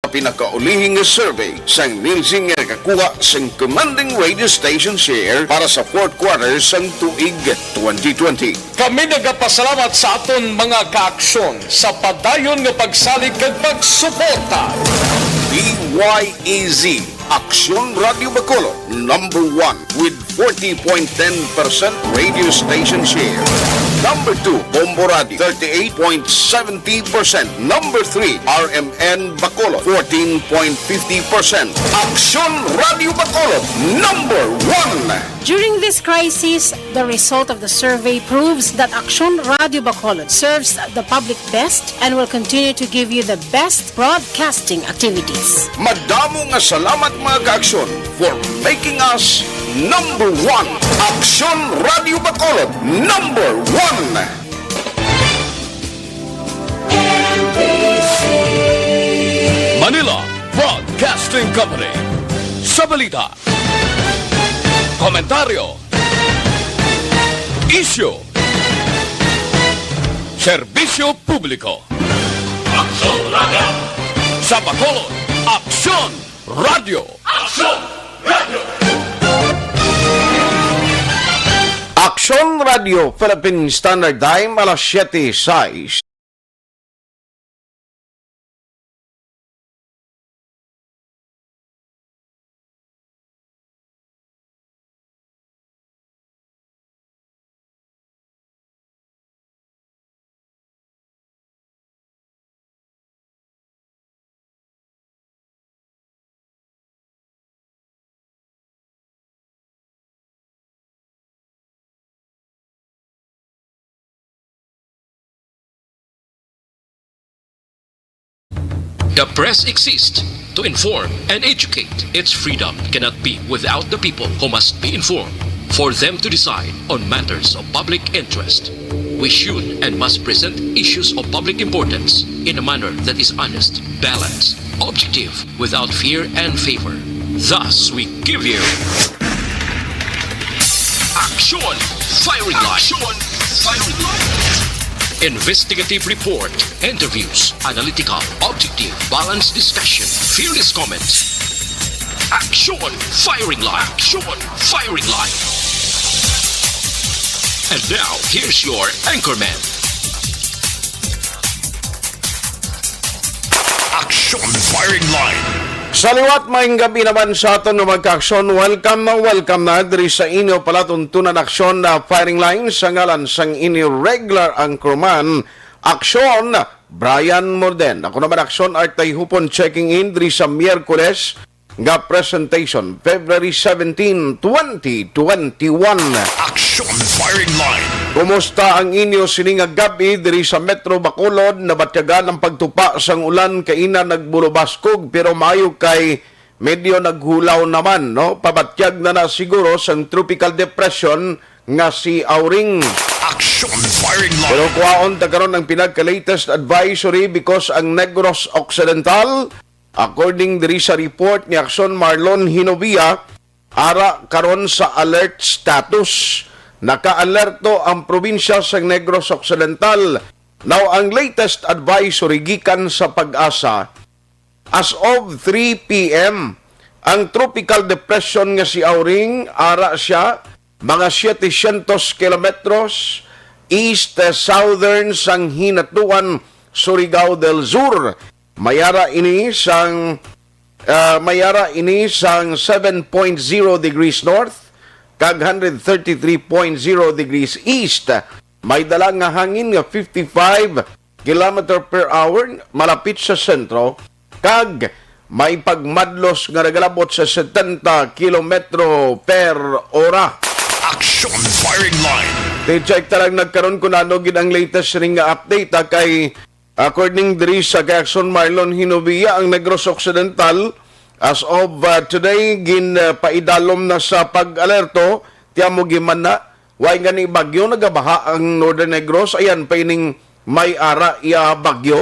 pinakaulihing survey sang Nilsing nga kakuha sang commanding radio station share para sa fourth quarter sang tuig 2020. Kami nagapasalamat sa aton mga kaaksyon sa padayon nga pagsalig kag pagsuporta. DYEZ Aksyon Radio Bacolod, number 1 with 40.10% radio station share. Number 2, Bombo Radio, 38.70%. Number 3, RMN Bacolod, 14.50%. Aksyon Radio Bacolod, number 1. During this crisis, the result of the survey proves that Aksyon Radio Bacolod serves the public best and will continue to give you the best broadcasting activities. Madamo nga salamat mga kaaksyon for making us number 1. Aksyon Radio Bacolod, number 1. Manila Broadcasting Company. Sa balita, komentaryo, isyu, serbisyo publiko. Aksyon Radio! Sa Bacolod, Aksyon Radio! Aksyon Radio! Aksyon Radio, Philippine Standard Time, alas 7:06. The press exists to inform and educate. Its freedom cannot be without the people who must be informed for them to decide on matters of public interest. We should and must present issues of public importance in a manner that is honest, balanced, objective, without fear and favor. Thus, we give you Aksyon Firing Line. Aksyon Firing Line. Investigative report, interviews, analytical, objective, balanced discussion, fearless comments. Aksyon Firing Line. Aksyon Firing Line. And now, here's your anchorman. Aksyon Firing Line. Sa liwat, maing gabi naman sa aton na magka-aksyon. Welcome na diri sa inyo palatuntunan aksyon na firing line sa ngalan sang inyo regular anchorman aksyon Brian Morden. Ako naman aksyon Artay Hupon checking in diri sa Miyerkules nga presentation February 17, 2021. Aksyon Firing Line. Kumusta ang inyo sining gabi diri sa Metro Bacolod? Nabatyagan ang pagtupa sang ulan kaina nagbulubaskog pero maayo kay medyo naghulaw naman, no? Pabatyag na siguro sang tropical depression nga si Auring. Aksyon Firing Line. Pero kuwaon tagkaroon ng pinagka-latest advisory because ang Negros Occidental, according diri sa report ni Aksyon Marlon Hinovia, ara karon sa alert status. Naka-alerto ang probinsya sa Negros Occidental. Now, ang latest advisory gikan sa Pag-asa, as of 3 p.m., ang tropical depression nga si Auring, ara siya, mga 700 kilometros east-southern sang hinatuan Surigao del Sur. Mayara ini sang 7.0 degrees north, kag 133.0 degrees east. May dala nga hangin nga 55 km per hour malapit sa sentro, kag may pagmadlos nga nagalabot sa 70 km per ora. Aksyon Firing Line. I-check talang nagkaroon kung ano gid ang latest ring nga update kay according diri sa Aksyon Marlon Hinovia, ang Negros Occidental as of today, paidalom na sa pag-alerto, tiyamo giman na, way nga ni bagyo, nagabaha ang Northern Negros, ayan, paining may ara iya bagyo.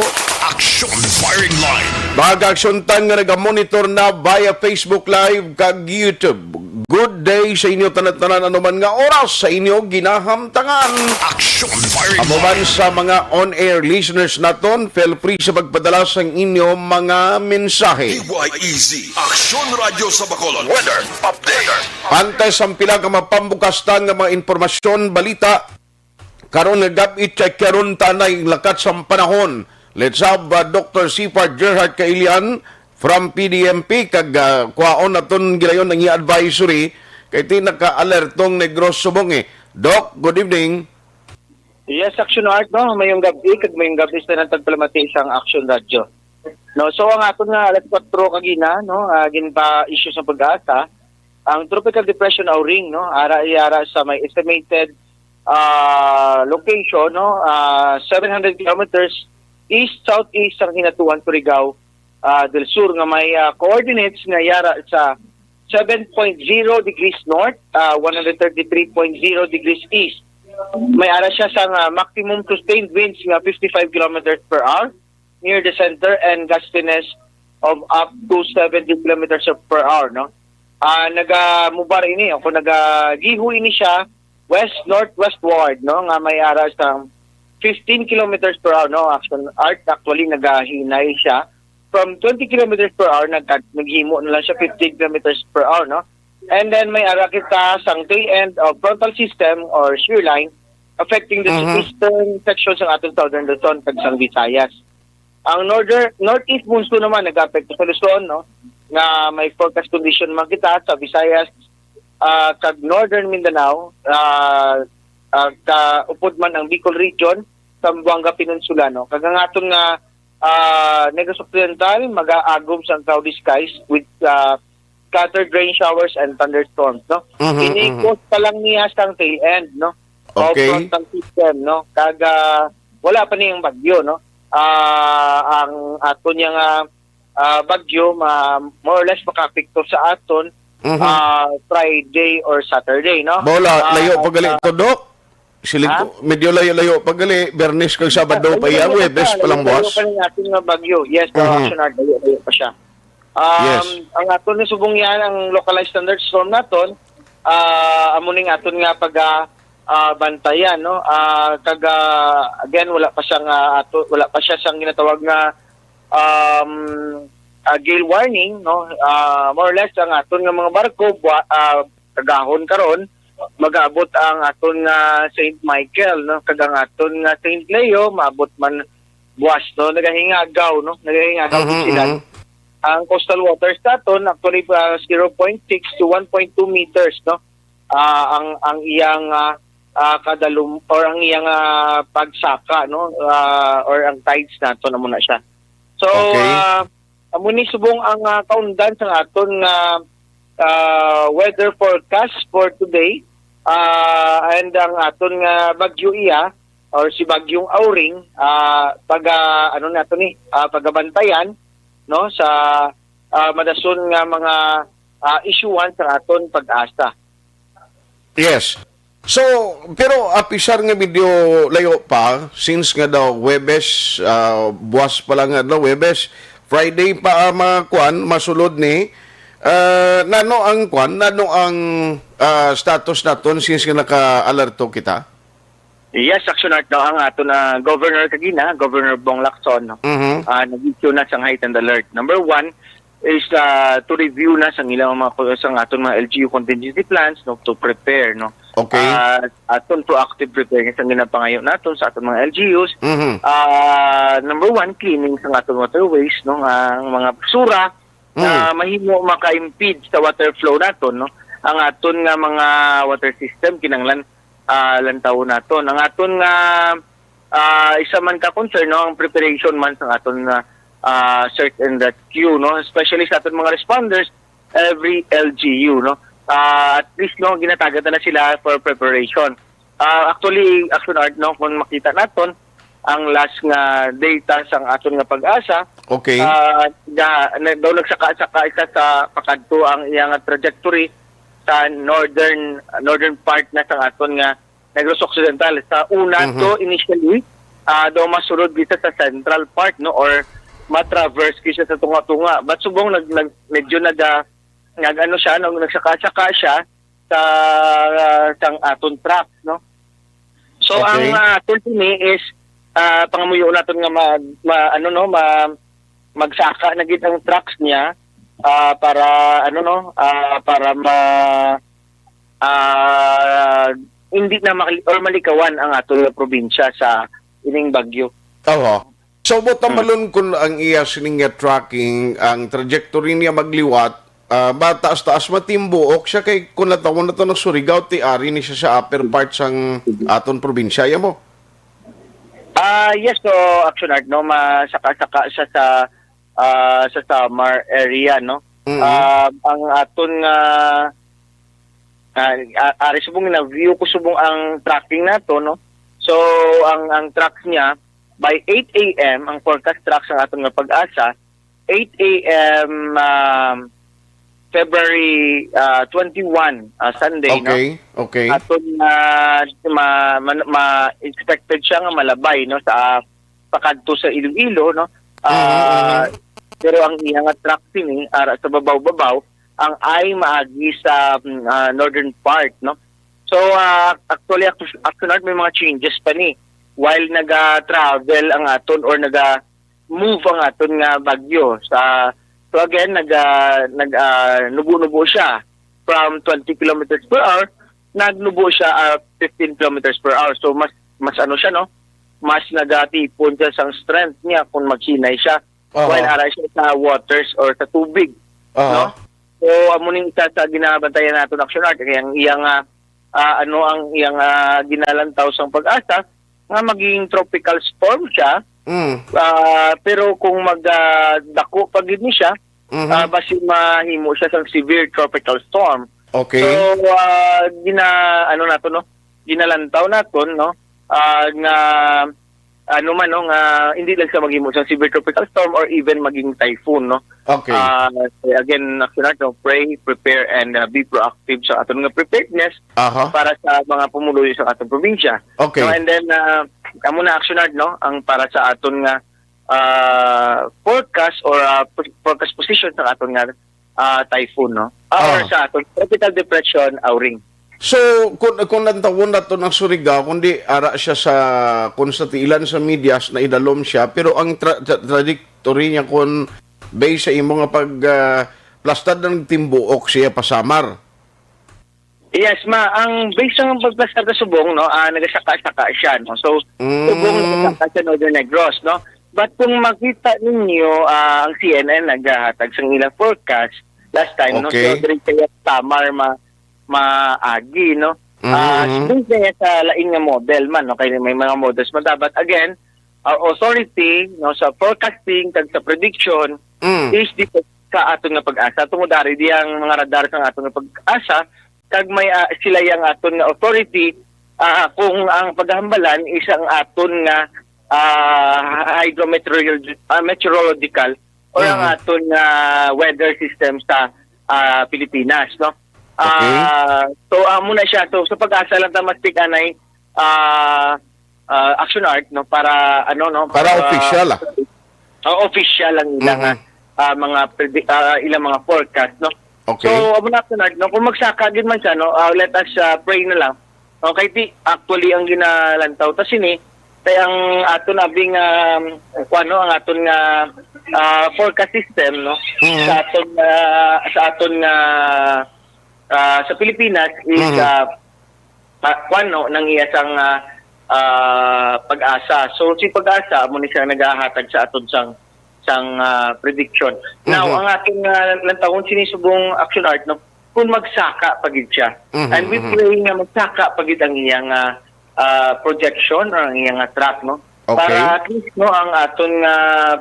Aksyon Firing Line. Mag-aksyon tang nga nagamonitor na via Facebook Live kag YouTube. Good day sa inyo tanan-tanan anuman nga oras sa inyo ginahamtangan. Action Fire Amo man sa mga on-air listeners naton, feel free sa pagpadala sa inyo mga mensahe. DYEZ Action Radio sa Bacolod Weather Update. Antes ang pila ka mapambukastan nga mga informasyon, balita, karon nga gabi check karon tanay lakat sa panahon. Let's have Dr. Sipar Gerhard Kailian from PDMP kag kuhaon naton gilayon ng advisory kay ti naka-alertong Negros Subong eh. Doc, good evening. Yes, Action Art, no? Mayong gabi, kag mayong gabi sa nagpagpalamati isang Action Radio. No, so ang aton nga alas 4 kagina, no, ginpa issue sa pag-asa, ang tropical depression Auring, no, ara sa may estimated location, no, 700 kilometers east-southeast ang hinatuan Surigao del Sur nga may coordinates nga yara sa 7.0 degrees north, 133.0 degrees east. May ara siya sa maximum sustained winds nga 55 kilometers per hour near the center and gustiness of up to 70 kilometers per hour, no. Naga-mubar ini ako naga-gihu ini siya west-northwestward, no, nga may ara sa 15 kilometers per hour, no. Action Art, actually nagahinay siya from 20 kilometers per hour, naghimo na lang siya 15 kilometers per hour, no. And then may ara kita sang tail end of frontal system or shear line affecting the eastern sections ng atong southern Luzon kag sang Visayas. Ang northeast monsoon naman nag-apekto sa Luzon, no, nga may forecast condition man kita sa Visayas kag northern Mindanao, upod man ang Bicol region sa Buanga Peninsula, no. Kag ang aton nga Negros Occidental mag-aagom sa cloudy skies with scattered rain showers and thunderstorms, no. Ini-coast pa lang niya sang tail end, no. Okay. Of frontal system, no. Kag wala pa niyang bagyo, no. Ang aton nga bagyo more or less makapikto sa aton Friday or Saturday, no. Bola, layo pagali to, Doc. Siling medyo layo pagali, Bernes kag Sabado pa iya, Webes pa lang buwas. Layo pa rin ating bagyo. Yes, Action Art, layo pa siya. Yes. Ang aton ni subong yan, ang localized thunderstorm naton, amuning aton nga pag bantayan, no. Again wala pa siya sang ginatawag nga gale warning, no. More or less ang aton nga mga barko kagahon karon mag-abot ang aton nga St. Michael, no, kag ang aton nga St. Leo maabot man buwas, no, nagahingagaw sila. Ang coastal waters naton actually 0.6 to 1.2 meters, no. Ang iyang kadalum or ang iyang pagsaka, no, or ang tides naton na muna siya. So amo ni subong ang kaundan sa aton weather forecast for today, and ang aton nga bagyo iya or si bagyong Auring pagabantayan, no, sa madason nga mga issuean sa aton pag-asa. Yes. So, pero apisar nga video layo pa, since nga daw Webes, buwas pa lang nga daw Webes, Friday pa masulod ni, nano ang status naton since nga naka-alerto kita? Yes, Action Art daw ang aton na Governor kagina, Governor Bong Lacson, no. Nag-issue na sang heightened alert. Number 1 is to review na sang ilang mga sang aton mga LGU contingency plans, no, to prepare, no. Okay. Aton proactive preparing sang ginapangayo naton sa aton mga LGUs. Number 1, cleaning sang aton waterways, no, ang mga basura na mahimo maka-impede sa water flow naton, no. Ang aton nga mga water system kinanglan lantaw naton. Ang aton nga isa man ka concern, no, ang preparation man sa aton search and rescue, no, especially sa aton mga responders, every LGU, no. At least, no, ginatagan na sila for preparation. Actually, Action Art, no, kung makita naton ang last nga data sang aton nga pag-asa, okay, daw nagsaka-saka isa sa pakadto ang iyang trajectory sa northern part na sang aton nga Negros Occidental. Sa una to initially daw masulod kita sa central part, no, or matraverse kisa sa tunga-tunga, but subong medyo nag-ano siya, nagsaka-saka siya sa sang aton truck, no? So Okay. ang aton ni is pangamuyo naton nga magsaka na gid ang trucks niya para para hindi na malikawan ang aton nga probinsya sa ining bagyo. Oo. So, malun kung ang iya sining nga tracking, ang trajectory niya magliwat, ba taas-taas matimbuok siya kay kung natawon na to ng Surigao, ari ni siya sa upper part sang aton probinsya, ya mo? Yes, so Actionart, no, masaka-saka siya sa Samar area, no. Ang aton ari subong na view ko subong ang tracking nato, no. So ang tracks niya by 8 a.m. ang forecast tracks ang aton nga Pag-asa, 8 a.m. February 21 Sunday, no. Okay. Aton expected siya nga malabay, no, sa pakadto sa Iloilo, no. Pero ang iya nga track sini sa babaw-babaw ang ay maagi sa northern part, no. So actually may mga changes pa ni while naga-travel ang aton or naga-move ang aton nga bagyo sa. So again, nubo-nubo siya from 20 kilometers per hour, nagnubo siya 15 kilometers per hour. So mas ano siya, no? Mas nagatipon siya sa strength niya kung magsinay siya while aray siya sa waters or sa tubig, no? So amuning isa sa ginabantayan naton Actionart kaya ang iyang ang iyang ginalantaw sang Pag-asa nga maging tropical storm siya. Pero kung magdako pag ni siya, basi mahimo siya sa severe tropical storm. Okay. So ginalantaw naton, no, nga hindi lang siya maghimo sa severe tropical storm or even maging typhoon, no. Okay. Again, no, pray, prepare and be proactive sa aton nga preparedness para sa mga pumuluyo sa atong probinsya. Okay. No, and then amo na Actionart, no, ang para sa aton nga forecast or forecast position sa aton nga typhoon, no, or sa aton tropical depression Auring. So, kung nantawon na to ng Surigao, kundi ara siya sa konstatilan sa medias na idalom siya, pero ang trajectory niya kung based sa imo nga plastad ng timbuok siya pasamar. Yes, ang base ng pagplastar sa subong, no, nagasaka-saka siya, no. So, subong nagasaka sa Northern Negros, no. But kung makita ninyo, ang CNN naghahatag sa ilang forecast last time, no, so diri kaya Samar maagi, no. Subong kaya sa laing nga model man, no, kaya may mga models man dapat again, our authority, no, sa forecasting kag sa prediction is dito sa aton nga Pag-asa. Tungod dari diyang mga radar sa aton nga Pag-asa kag may sila yang aton nga authority kung ang paghambalan is ang aton nga meteorological or ang aton nga weather system sa Pilipinas, no. So muna siya, so sa Pag-asa lang ta mastik anay Actionart, no, para Para official official lang ilang ilang mga forecast, no. Okay. So amo na Actionart, no, kung magsaka gid man siya, no, let us pray na lang. Okay, actually ang ginalantaw ta sini tay ang aton abing ang aton nga forecast system, no, sa aton sa Pilipinas is nang iyasang Pag-asa. So si Pag-asa mo ni siya nagahatag sa aton sang prediction. Now ang ating lantawon sinisubong Actionart, no, kung magsaka pagid siya. And we pray nga magsaka pagid ang iyang projection or ang iyang track, no. Para at least, no, ang aton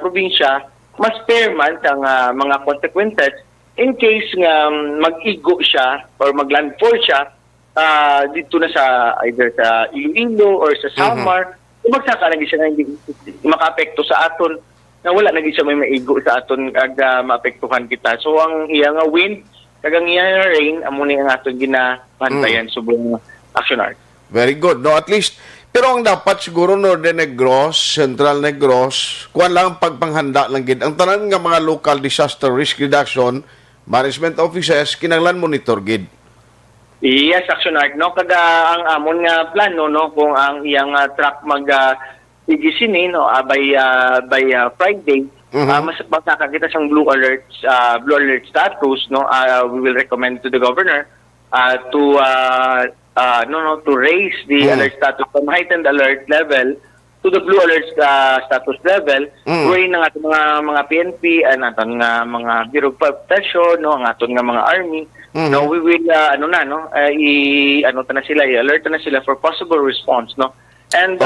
probinsya mas fair man sa mga consequences in case nga mag-igo siya or maglandfall siya dito na sa either sa Iloilo or sa Samar. Magsaka lagi siya na hindi makaapekto sa aton, na wala lagi siya may maigo sa aton ag maapektuhan kita. So ang iyang wind kag ang iyang rain amo ni ang aton ginabantayan subong Actionart. Very good. No, at least, pero ang dapat siguro Northern Negros, Central Negros, kuwan lang pagpanghanda lang gid. Ang tanan nga mga local disaster risk reduction, management offices kinahanglan monitor gid. Yes, Action Art, no? Kada ang amon nga plano, no? Kung ang iyang truck igisinin, no? By Friday, mas makakakita siyang blue alert status, no? We will recommend to the governor to raise the alert status from heightened alert level to the blue alert status level. Way ng ating mga PNP, ang ating mga Bureau of Protection, no? Ang ating mga Army. No, we will i-alert na sila for possible response, no. And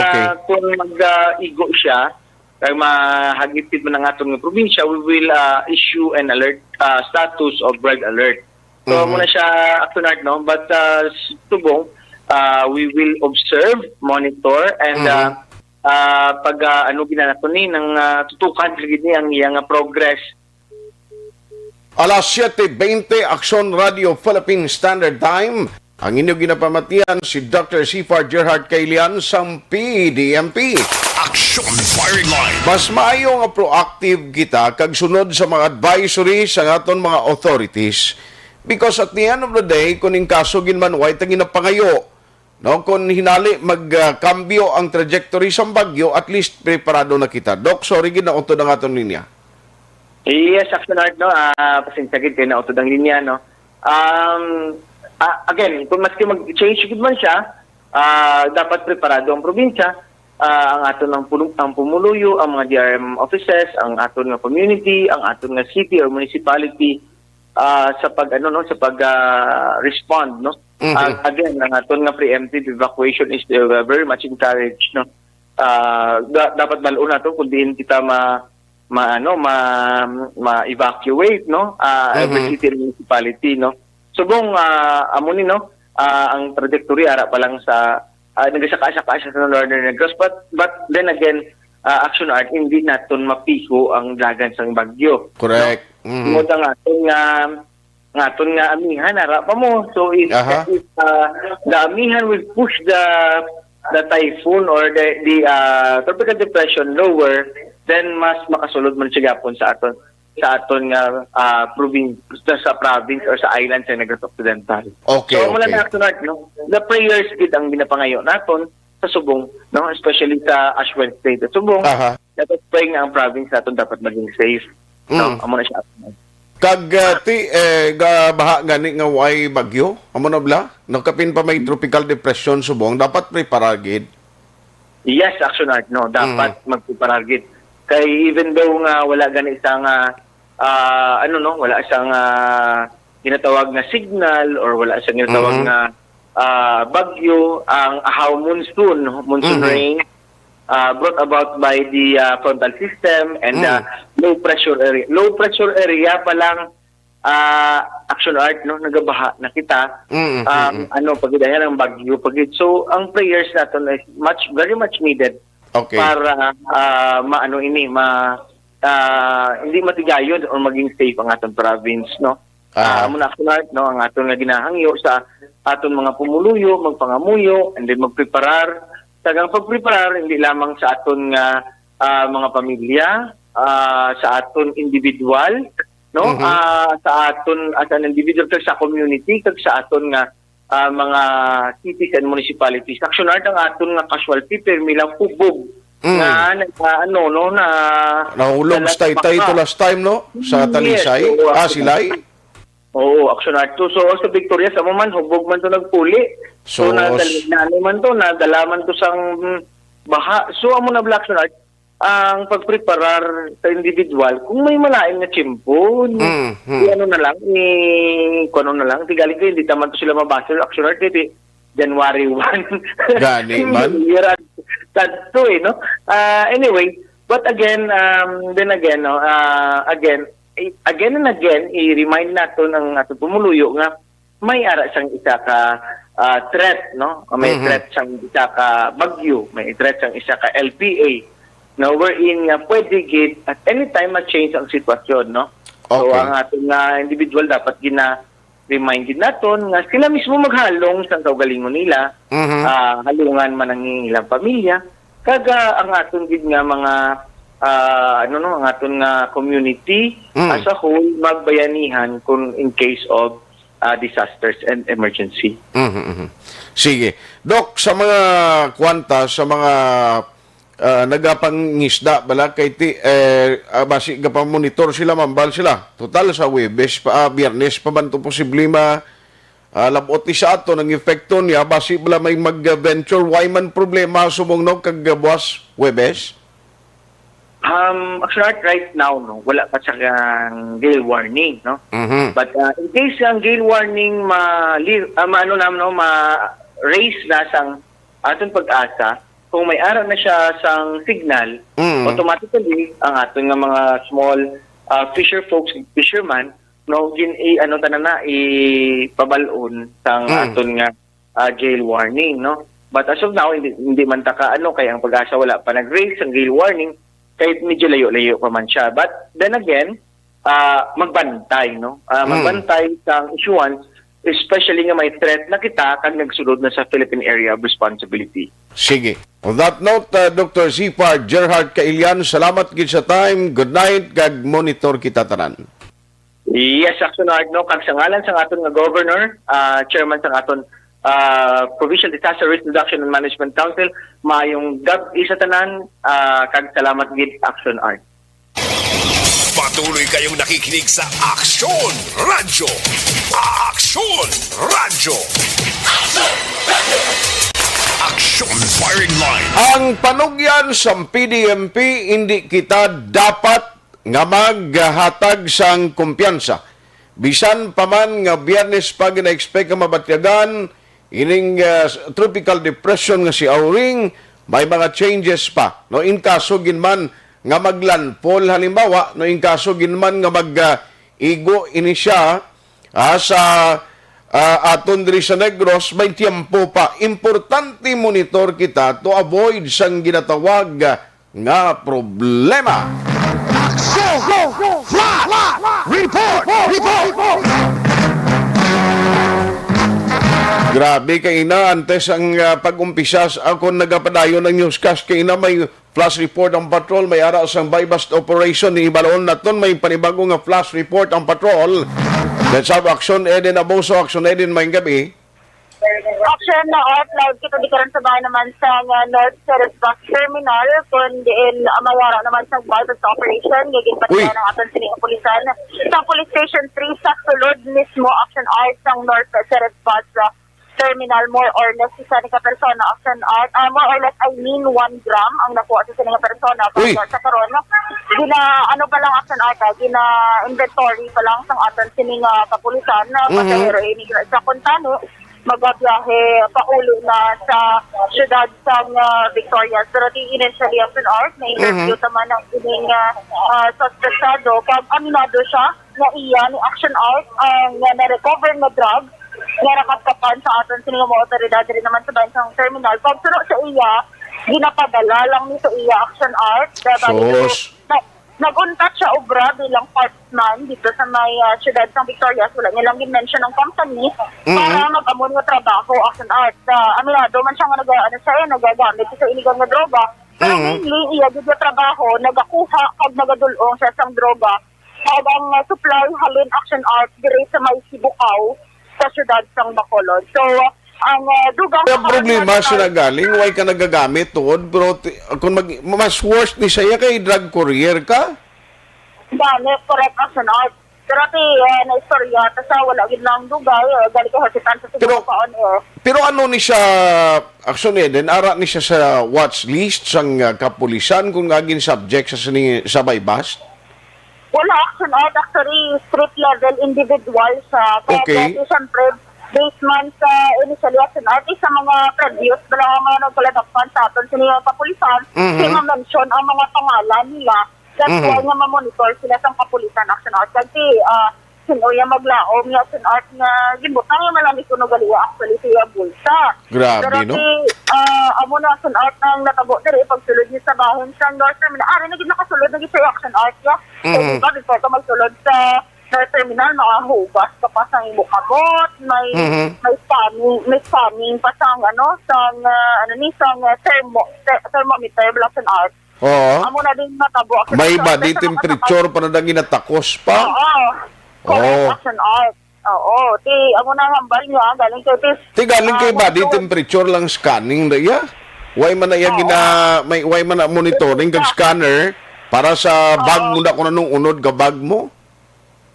kung mag-igo siya, kay mahagipid mo ng atong probinsya, we will issue an alert status of red alert. So muna siya Action Art, no, but subong we will observe, monitor, and pag ginanato ni ng tutukan ni ang iyang progress. Alas 7:20, Aksyon Radio Philippine Standard Time. Ang inyong ginapamatian si Dr. Sifar Gerhard Kailian sang PDMP. Action Firing Line. Mas maayo nga proactive kita kag sunod sa mga advisory sa aton mga authorities. Because at the end of the day, kung yung kaso ginman, way tangin na pangayo. No, kung hinali magkambyo ang trajectory sa bagyo, at least preparado na kita. Doc, sorry gid na unto ng aton linya. Yes, Action Art, no? Pasensya kayo na auto ng linya, no? Again, kung maski mag-change good man siya, dapat preparado ang probinsya, ang aton ang pumuluyo, ang mga DRM offices, ang aton nga community, ang aton nga city or municipality sa respond, no? Again, ang aton nga preemptive evacuation is very much encouraged, no? Dapat balon na to kung diin kita ma-evacuate, no? Every city and municipality, no? Subong amuni, no? Ang trajectory ara pa lang sa nagasaka-saka sa Northern Negros, but then again, Action Art, hindi naton mapiho ang dagan sang bagyo. Correct. No? Ngaton nga amihan ara pa mo. So if the amihan will push the typhoon or the tropical depression lower, then mas makasulod man siya gapon sa aton nga province sa province or sa island sa Negros Occidental. Okay, so mula na Action Art, no, the prayers gid ang ginapangayo naton sa Subong, no, especially sa Aswan State at Subong. Dapat pray nga ang province naton dapat maging safe. No, amo na siya. Kag baha gani nga way bagyo, amo na bla? Nakapin pa may tropical depression Subong, dapat preparar gid. Yes, Action Art, no, dapat magpreparar gid. Kay even though nga wala gani isang wala isang ginatawag na signal or wala isang ginatawag na bagyo, ang ahaw monsoon rain brought about by the frontal system and low pressure area pa lang Action Art, no, nagabaha na kita pagidayan ng bagyo so ang prayers natin is very much needed. Okay. Para hindi matigayon or maging safe ang atong province, no? Muna Action Art, no, ang atong nga ginahangyo sa atong mga pumuluyo, magpangamuyo, and then magpreparar. Tagang pagpreparar hindi lamang sa atong mga pamilya, sa atong individual, no? Sa atong as an individual kag sa community kag sa atong nga mga cities and municipalities. Action Art ang aton nga casualty permi lang kubog na nahulog sa Taytay to last time, no, sa Talisay. Yes, Silay. Oo, Action Art to. So sa Victoria sa man hubog man to nagpuli. So nadala man to sang baha. So amo na Action Art ang pagpreparar sa individual kung may malain na chimpon tigali ko hindi taman to sila mabasa Action Art January 1 gani man tadto no anyway but again again and again i-remind nato ng ato pumuluyo nga may ara sang isa ka threat, no, may threat sang isa ka bagyo, may threat sang isa ka LPA. Now, wherein pwede gid at any time ma-change ang sitwasyon, no? Okay. So, ang ating individual dapat remind gid naton nga sila mismo maghalong sa kaugalingon nila, halungan man ang ilang pamilya, kaga ang aton gid nga mga ang aton nga community as a whole magbayanihan kung in case of disasters and emergency. Sige. Dok, sa mga kwanta, sa mga nagapangisda bala kay ti basi monitor sila mambal sila total sa Webes pa Biyernes pa man to posible labot ni sa ato ng epekto niya basi bala may mag-venture why man problema sumungnog kag buwas Webes. Actually, right now, no, wala pa sa gale warning, no? But in case ang gale warning ma-raise na sang aton pag-asa, kung may araw na siya sang signal, automatically ang aton nga mga small fisherman, no, ipabalon sang aton nga gale warning, no? But as of now, hindi man taka kaya ang pag-asa wala pa nag-raise ang gale warning, kahit medyo layo-layo pa man siya. But then again, magbantay, no? Magbantay sang issuance, especially nga may threat na kita kag nagsulod na sa Philippine Area of Responsibility. Sige. On that note, Dr. Zipar Gerhard Kailian, salamat gid sa time. Good night kag monitor kita tanan. Yes, Action Art, no? Kag sa ngalan sa aton nga governor, chairman sa aton Provincial Disaster Risk Reduction and Management Council, maayong gabi sa tanan, kag salamat gid Action Art. Patuloy kayong nakikinig sa Aksyon Radyo. Aksyon Radyo. Aksyon Firing Line. Ang panugyan sa PDMP, hindi kita dapat nga maghatag sang kumpiyansa. Bisan pa man nga Biyernes pa gina-expect nga mabatyagan, ining tropical depression nga si Auring, may mga changes pa. No, in kaso ginman nga maglandfall halimbawa, no, in kaso ginman nga mag-igo ini siya sa aton diri sa Negros, may tiempo pa. Importante monitor kita to avoid sang ginatawag nga problema. Grabe kay ina antes ang pag-umpisa ako nagapadayon ng newscast kay ina may flash report ang patrol, may ara sang buy-bust operation ni Ibalaon naton may panibago nga flash report ang patrol. Let's have Action Eden Abuso, Action Eden may gabi. Action na outloud kita di karon sa bahay naman sa North Ceres Bus Terminal kundi mawara naman sa buy-bust operation giging patiyan ng aton sining pulisan sa Police Station 3 sa sulod mismo Action Art sang North Ceres Bus Terminal, more or less isa ni ka persona Action Art, more or less 1 gram ang nakuha sa sining persona sa karon gina pa lang Action Art gina inventory pa lang sang aton sining kapulisan na pasahero ini sa Contano magabiyahe paulo na sa syudad sang Victoria. Pero initially Action Art na interview naman ang ining suspectado pag aminado siya na iya ni Action Art ang na-recover na drug nga nakatkapan sa aton sining mga otoridad rin naman sa bansang terminal. Pag suno sa iya, ginapadala lang ni sa iya Action Art. Nag-untat siya obra bilang partman dito sa may syudad ng Victoria. Wala niya lang din-mention ng company para mag-amon nga trabaho Action Art. Aminado man siya nga nagagamit sa inigang nga droga. Pero mainly, iya dito trabaho, nagakuha kag nagadulong sa isang droga. Kag ang supply halin Action Art dire sa may Sibukaw sa syudad ng Bacolod. So, ang dugang... Ang problema siya galing, why ka nagagamit tuod, pero kung mas worst ni siya kay drug courier ka? Dami, correct Action Art. Pero na-istorya, sa wala gid lang dugay, galing ka hasitan sa siguro pa on air. Pero ano ni siya, Action Eden, ara ni siya sa watch list sang kapulisan kung agin subject sa buy-bust? Wala Action Art, actually, street level individual sa okay. Siyempre, basement sa initially Action Art, sa mga produce, balang mga nagkalagakpan sa aton, sino yung kapulisan, sino mention ang mga pangalan nila, that's why nga mamonitor sila sa kapulisan Action Art. Kasi, sino yung maglaom yung Action Art na gibutang yung malamig ko nagaliwa actually siya bulsa. Grabe, pero no? Amo na Action Art nang natabo diri pagsulod niya sa bahin sa North Terminal. Ari naging nakasulod naging sa Action Art ya. So, diba, before ka magsulod sa North Terminal, makahugas ka pa sa imo kabot, may spanning pa sang thermometer, Action Art. Oo. Amo na din matabo. May body temperature pa na ginatakos pa. Oo. Correct Oo. action art. Oo. Ti, amo na hambal niya. Galing kay Tis. Tigaling kay body temperature lang scanning na iya. Why man na iya why man na monitoring kag scanner para sa bag mo na kung anong unod ka bag mo.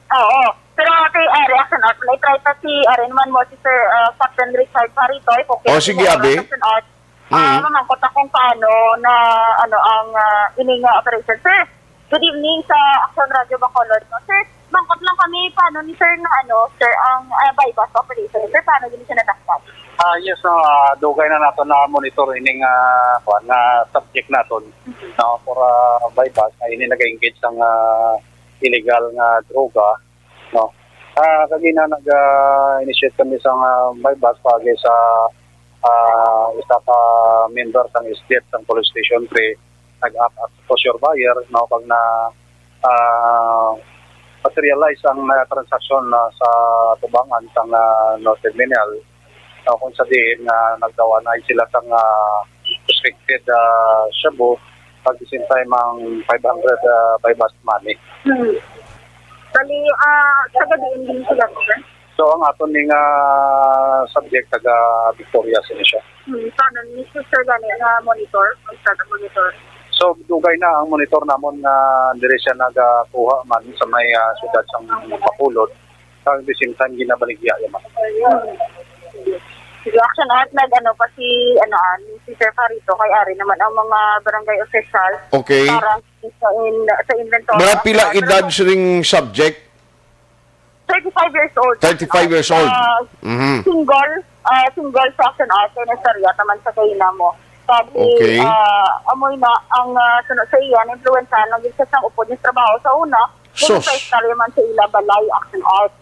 Oo. Pero kay reaction art, may try pa si naman mo si Sir Captain Richard Paritoy. Oh, sige, Abi. Reaction art. Mamangkot akong paano na ang ining operation. Sir, good evening sa Action Radio Bacolod. No? Sir, mangkot lang kami paano ni Sir na sir, ang bypass operation. Sir, paano din siya natakpan? Yes, dugay na nato na monitor ining na subject naton no for bypass ay ini nag-engage ang illegal nga droga no. Kagina nag-initiate kami sa bypass pagi sa isa ka member sang SDF sang police station 3 nag-act as kosher buyer no pag na materialize ang transaction sa tubangan sang no terminal kung sabihin na nagdawa na sila sang restricted shabu at the same time ang 500 bypass money. Bali, sa gabiin din sila, sir? So ang aton ning subject taga Victoria siya. Paano ni Sir gani na monitor? Mag-start ang monitor? So dugay na ang monitor namon na dire siya nagakuha man sa may syudad sang Bacolod. At the same time ginabaligya man. Reaction art pa si Sir Parito kay ari naman ang mga barangay official Okay. para sa inventory. Mga pila edad ring subject? 35 years old. 35 years old. Single reaction art kay Nasarya taman sa kaina mo. Sabi, Okay. amoy na ang sunod sa iyan, influenza lang din sa upod ng trabaho sa una, Sus. kung sa istorya man sa ila balay action art.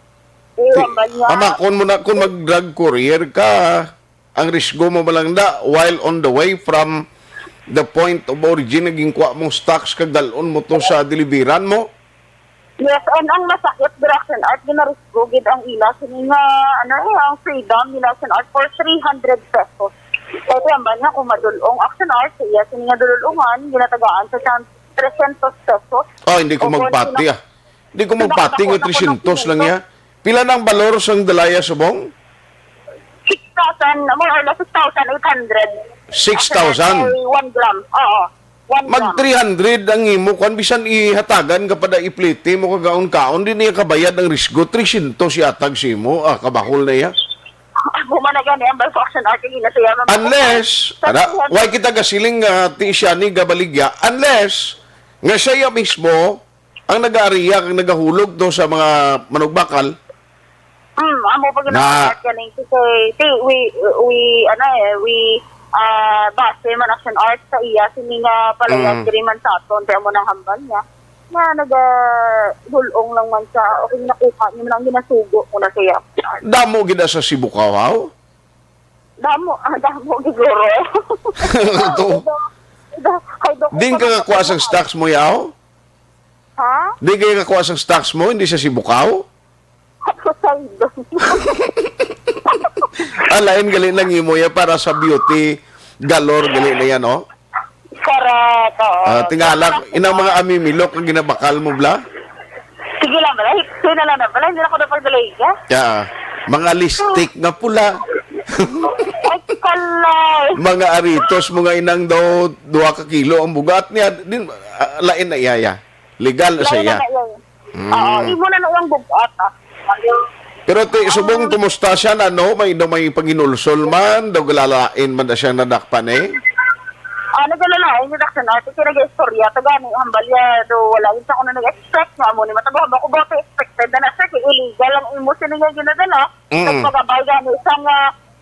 Iwan niya. Ama, kung mag-drug courier ka, ang risgo mo malang da while on the way from the point of origin, naging kuha mong stocks kag dalon mo to sa deliveran mo. Yes, and ang masakit direction art, ginarisgo gid ang ila sini nga ang freedom direction art for 300 pesos. Kaya yan ba niya kung madulong action art, siya sini nga dululungan, ginatagaan sa 300 pesos. Oh, hindi ko magpati ah. Hindi ko magpati ng 300 lang ya. Pila ng balor sang dalaya subong? 6,000, more or less 6,800. 6,000? 1 gram, oo. 1 gram. Mag 300 ang imo kung bisan ihatagan ka pa da iplite mo kagaon-kaon din niya kabayad ang risgo 300 si atag si mo kabakol na ya. Bumanagan ang balfaction art na siya. Unless why kita gasiling ti siya ni gabaligya unless nga siya mismo ang nag-aariya kang nagahulog do sa mga manugbakal. Amo pag ginagawa ganing kasi we base man action art sa iya sini nga palayag diri man sa aton pero mo nang hambal niya na nagahulong lang man sa okay nakuha niya man ginasugo ko na siya. Damo gida sa Cebu Kawaw. Damo giguro. To. Din ka kakuha sang stocks mo yaw? Ha? Di kayo kakuha sang stocks mo, hindi sa Sibukaw? Alain gali lang imo ya para sa beauty galore gali na yan, no? Correct, oo. Tingala, inang mga amimilok ang ginabakal mo, bla? Sige lang, bala. Sige na lang na, bala. Hindi na ako napagdalay ka. Yeah. Mga lipstick na pula. Ay, kalay. Mga aritos, mga inang daw 2 ka kilo ang bugat niya. Din, lain na iyaya. Legal na siya. Oo, imo na yung bugat, Pero subong tumusta siya na, no? May panginulsol man, daw galalain man na siya nadakpan eh. Nagalalain yung action art, kasi nag-istorya, tagani, hambalya, do, wala yun sa ako na nag-expect nga mo, ni matagawa ba ko ba expected na nasa, kaya illegal ang imo sininga ginadala, tapos magabay gani, isang,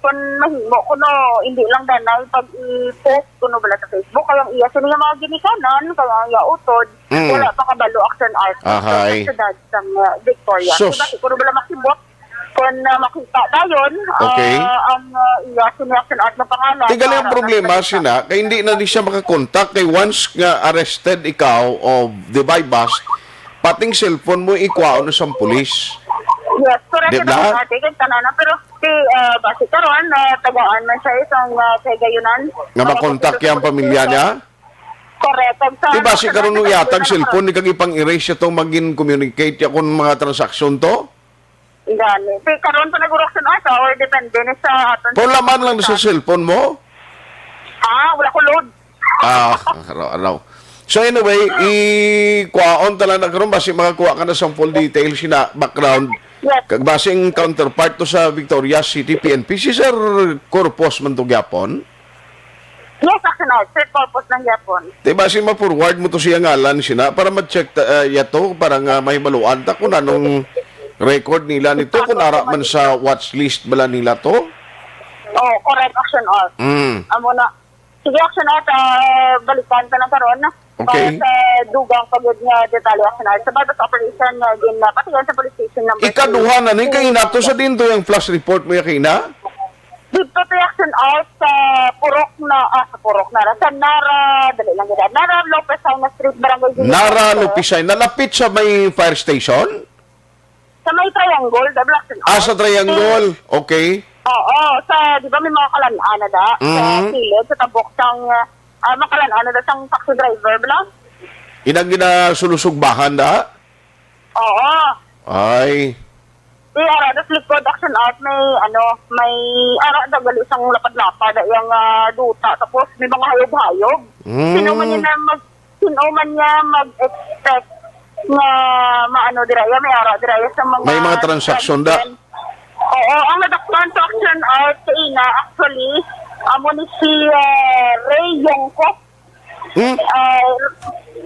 kung mahimo ko no, hindi lang danay, pag i-post ko no bala sa Facebook, kaya iya sininga mga ginikanan, kaya iya utod, wala pa kabalo action art, Ahay. sa Victoria. Sus. Diba, siguro bala makibot, kung makita dayon, Okay. ang iya sininga action art na pangalan. Tigal yung problema sina, kaya hindi na di siya makakontak, kay once nga arrested ikaw of the bypass, pating cellphone mo ikuha na sa pulis. Yes, correct Diba? ito natin, kaya tanana, pero base karon tagaan man siya isang kay gayunan. Nga makontak yung pamilya niya? Correct. Di ba si karon yatag cellphone ni kag ipang-erase itong magin communicate ya kun mga transaksyon to? Gani. Si karon pa nag-auction ata or depende na sa aton. Kung laman lang sa cellphone mo? Wala ko load. Araw. So anyway, i-kuhaon tala na karon basi makakuha ka na sa full details sina background. Yes. Kag basing counterpart to sa Victoria City PNP si Sir Corpus man to gyapon. Yes, action out. Sir, purpose ng Japon. Di ba si ma-forward mo to siya ngalan sina para ma-check yato para nga may maluan ta kung anong record nila nito kung ara man sa watchlist bala nila to. Oh, correct, action out. Amo na. Sige, action out. Balikan ka na karon. Okay. Para sa dugang pagod nga detalye action out. Sa bypass operation din pati yan sa police station number 2. Ikaduha na ni kay nato sa dinto yung flash report mo yakina. Dito reaction out sa Purok na, sa Nara, dali lang ganda, Nara Lopez Aina Street, Barangay Gillian. Nara Lupisay, nalapit sa may fire station? Sa may triangle, the black and Sa triangle, okay. Oo, sa, di ba may mga kalanaan na da, sa silid, sa tabok sang, makalanaan na da, sang taxi driver, bala? Inang ginasulusugbahan da? Oo. Ay, Ara, das likod action out, may ara da gali isang lapad-lapad yung duta, tapos may mga hayog-hayog. Sino man niya mag-expect na maano diraya, may ara diraya sa mga... may mga transaksyon da? Oo, ang transaction out sa ina, actually, amo ni si Ray Yongko.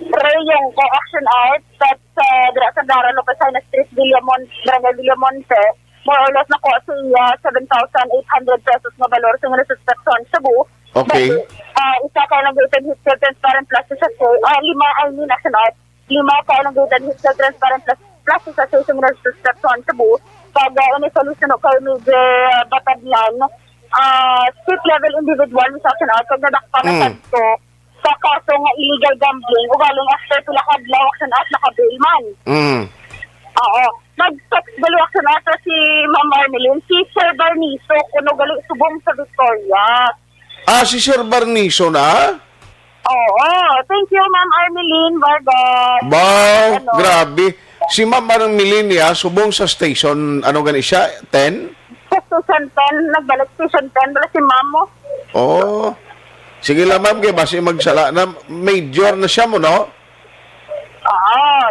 Ray Yongko action out, that sa Nara Lopez Aina Street, Barangay Villamonte, more or less nakuha siya 7,800 pesos na valor sa mga suspecton sa buo. Okay. Isa ka lang gated hit transparent plus sa action out. 5 ka lang gated hit transparent plus sa mga suspecton sa buo. Pag ini solution o kayo medyo batadlan, state level individual sa action out, pag nadakpan na to, sa kaso nga illegal gambling, o galing after pila kadlaw action out, nakabail man. Oo. Nag-text gali action out si Ma'am Armelin, si Sir Barniso, kuno gali subong sa Victoria. Si Sir Barniso na? Oo. Thank you, Ma'am Armelin Vargas. Wow, grabe. Si Ma'am Armelinia, subong sa station, ano gani siya? 10? Sa Station 10, nagbalik Station 10, bala si Ma'am mo. Oh. Sige lang ma'am, kaya basi magsala na major na siya mo, no?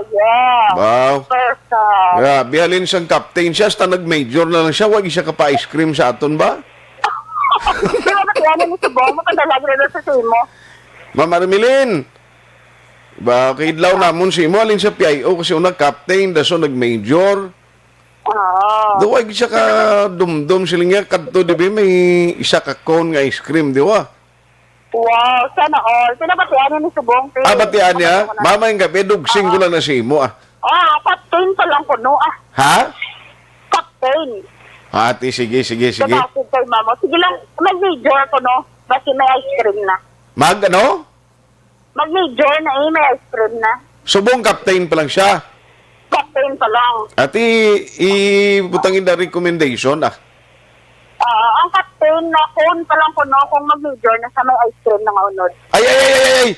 Yeah. Wow. Perfect. Grabe, halin siyang captain siya, hasta nag-major na lang siya, wag siya ka pa-ice cream sa aton ba? Di ba ba't yan ang subong mo? Padalag rin sa mo. Ma'am Armelin, ba, kaidlaw namon si mo, halin sa PIO kasi una captain, daso nag-major. Wag siya ka dumdum siling nga, kadto di ba, may isa ka cone nga ice cream, di ba? Wow, sana all. Pinabatian niya ni Subong. Batian niya? Mama yung gabi, dugsing ko lang na si mo, Captain pa lang ko, no, Ha? Captain. Ate, sige. Kapatid kay mama. Sige lang, mag-major ko, no? Basta may ice cream na. Ano? Mag-major na may ice cream na. Subong captain pa lang siya. Captain pa lang. Ate, ibutangin na recommendation, Ang captain na cone pa lang ko, no? Kung mag-major na sa may ice cream na nga unod. Ay!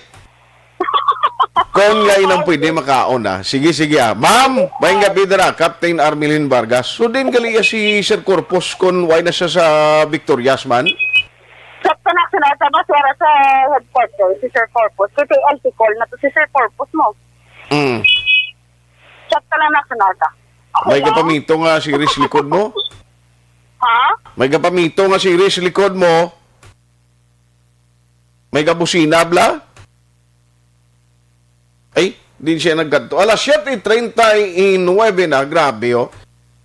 Kung nga inang pwede makaon, Sige, Ma'am, may gabi na Captain Armelin Vargas. So din gali si Sir Corpus kung why na siya sa Victorias man? Sakto na sinasa ba siya sa headquarters, si Sir Corpus. Kasi LT call na to si Sir Corpus mo. Sakto lang na sinasa. May kapamito nga si Riz likod mo? Ha? May kapamito nga si Riz likod mo? May kabusina, bla? Ay, din siya nagganto. Alas 7:39 na, grabe,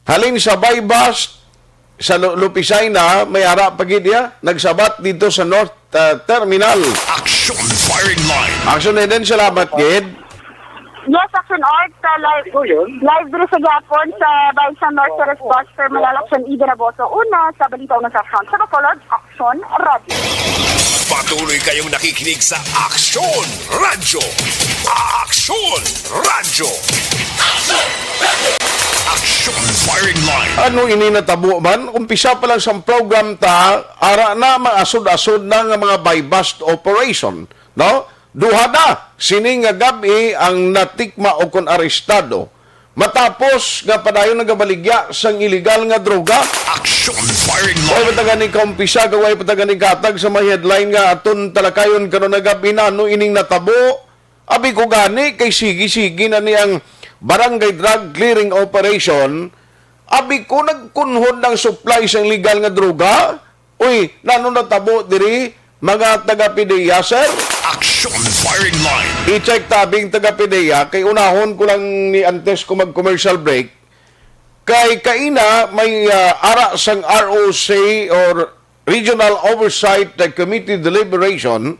Halin sa bypass, sa Lupisay na, may ara pagid ya, nagsabat dito sa North Terminal. Action firing line. Action na din, salamat, Gid. Yes, Action Art, live dito sa Japon, sa bayan sa North Terrace Bus Terminal, Action Ida Raboso. Una, sa balita unang sa Action. Sa Bacolod, Action Radio. Patuloy kayong nakikinig sa Action Radio. Action Radio. Action firing line. Ano ini natabo man? Umpisa pa lang sa program ta, ara na maasod-asod na nga mga buy-bust operation, no? duha na sini nga gabi ang natikma o kon arestado matapos nga padayon nagabaligya sang illegal nga droga. Action firing Way line. patagan ni kaumpisa, gaway patagan ni katag sa mga headline nga aton talakayon karon na gabi na no ining natabo. Abi ko gani kay sige-sige na niyang barangay drug clearing operation. Abi ko nagkunhod ng supply sa legal nga droga. Uy, nano natabo diri mga taga-PDEA, sir? Action firing line. I-check tabing taga-PDEA kay unahon ko lang ni antes ko mag-commercial break. Kay kaina may ara sang ROC or Regional Oversight Committee Deliberation.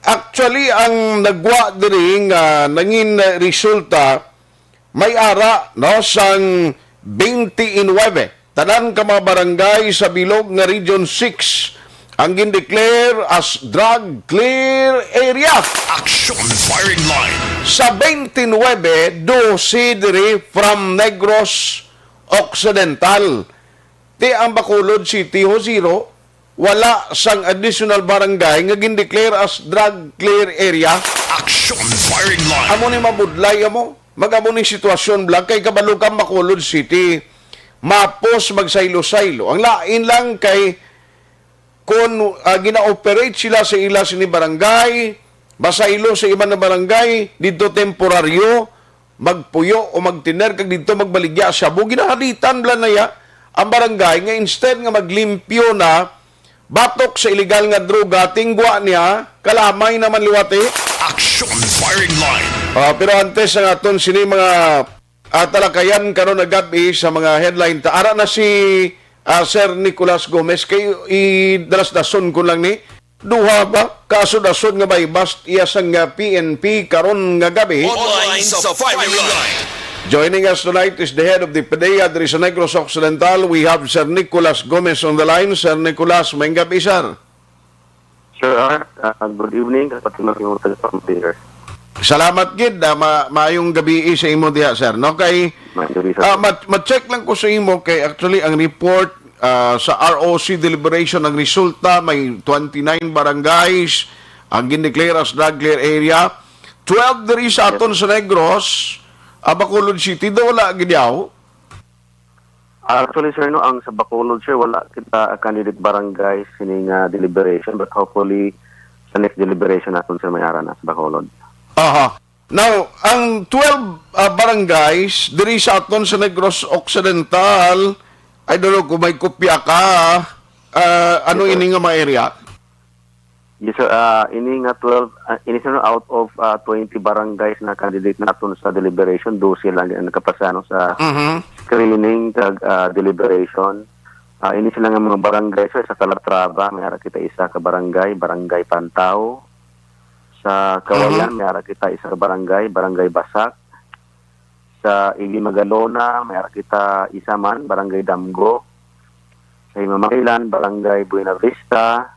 Actually, ang nagwa diri nga nangin resulta may ara no sang 29 tanan ka mga barangay sa bilog nga Region 6 ang gindeclare as drug clear area. Action firing line. Sa 29, 12 diri from Negros Occidental. Ti ang Bacolod City ho zero, wala sang additional barangay nga gindeclare as drug clear area. Action firing line. Amo ni mabudlay amo. Magamo ni sitwasyon blang kay kabalo kang Bacolod City. Mapos magsaylo-saylo. Ang lain lang kay kung gina-operate sila sa ila sini barangay, basaylo sa iba na barangay, dito temporaryo, magpuyo o magtiner, kag dito magbaligya siya. Bu ginahalitan bla na ya, ang barangay, nga instead nga maglimpyo na, batok sa illegal nga droga, tingwa niya, kalamay naman liwati. Action firing line. Pero antes ang aton sini mga talakayan karon na gabi sa mga headline. Taara na si Sir Nicolas Gomez kay idalas-dason ko lang ni duha ba kaso dason nga may bust iya sang PNP karon nga gabi. Online sa firing line. Joining us tonight is the head of the PDEA there is Negros Occidental. We have Sir Nicolas Gomez on the line. Sir Nicolas, may gabi, sir. Sir, good evening. Kapatid yung telephone there. Salamat gid maayong gabi sa imo diha, sir. No kay ma-check lang ko sa imo kay actually ang report sa ROC deliberation ang resulta may 29 barangays ang gindeclare as drug clear area. 12 diri sa aton sa Negros, Bacolod City do wala gid yaw. Actually, sir, no, ang sa Bacolod, sir, wala kita candidate barangay sining deliberation, but hopefully sa next deliberation natin, sir, may ara na sa Bacolod. Aha. Now, ang 12 barangays diri sa aton sa Negros Occidental, I don't know kung may kopya ka, ano ini nga mga area? Yes, sir, ini nga 12, ini sir, out of 20 barangays na candidate natin sa deliberation, 12 lang ang nakapasano sa screening tag deliberation. Ini sila nga mga barangay, sir, sa Calatrava, may ara kita isa ka barangay, Barangay Pantao. Sa Kawayan, may ara kita isa ka barangay, Barangay Basak. Sa Ili Magalona, may ara kita isa man, Barangay Damgo. Sa Himamaylan, Barangay Buena Vista.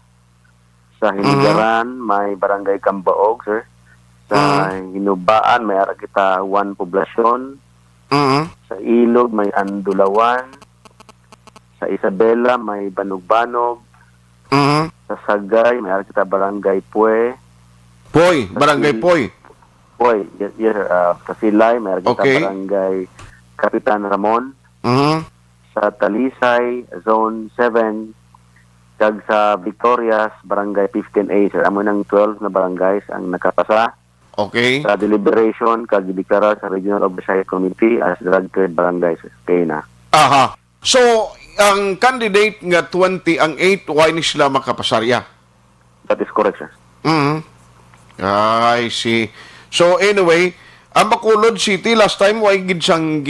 Sa Hinigaran, may Barangay Cambaog, sir. Sa Hinubaan, may ara kita 1 poblasyon. Sa Ilog, may Andulawan. Sa Isabela, may Banog-Banog. Sa Sagay, may ara kita Barangay Pue. Poy, Barangay Poy. Poy, yes, sir. Sa Silay, may ara kita Okay. Barangay Kapitan Ramon. Sa Talisay, Zone 7. Kag sa Victorias, Barangay 15A, sir. Amo ng 12 na barangays ang nakapasa Okay. sa deliberation kag gideklara sa Regional Oversight Committee as drug cleared barangays. Kaya na. Aha. So, ang candidate nga 20, ang 8, why ni sila makapasarya? That is correct, sir. I see. So, anyway, ang Bacolod City, last time, why gid siyang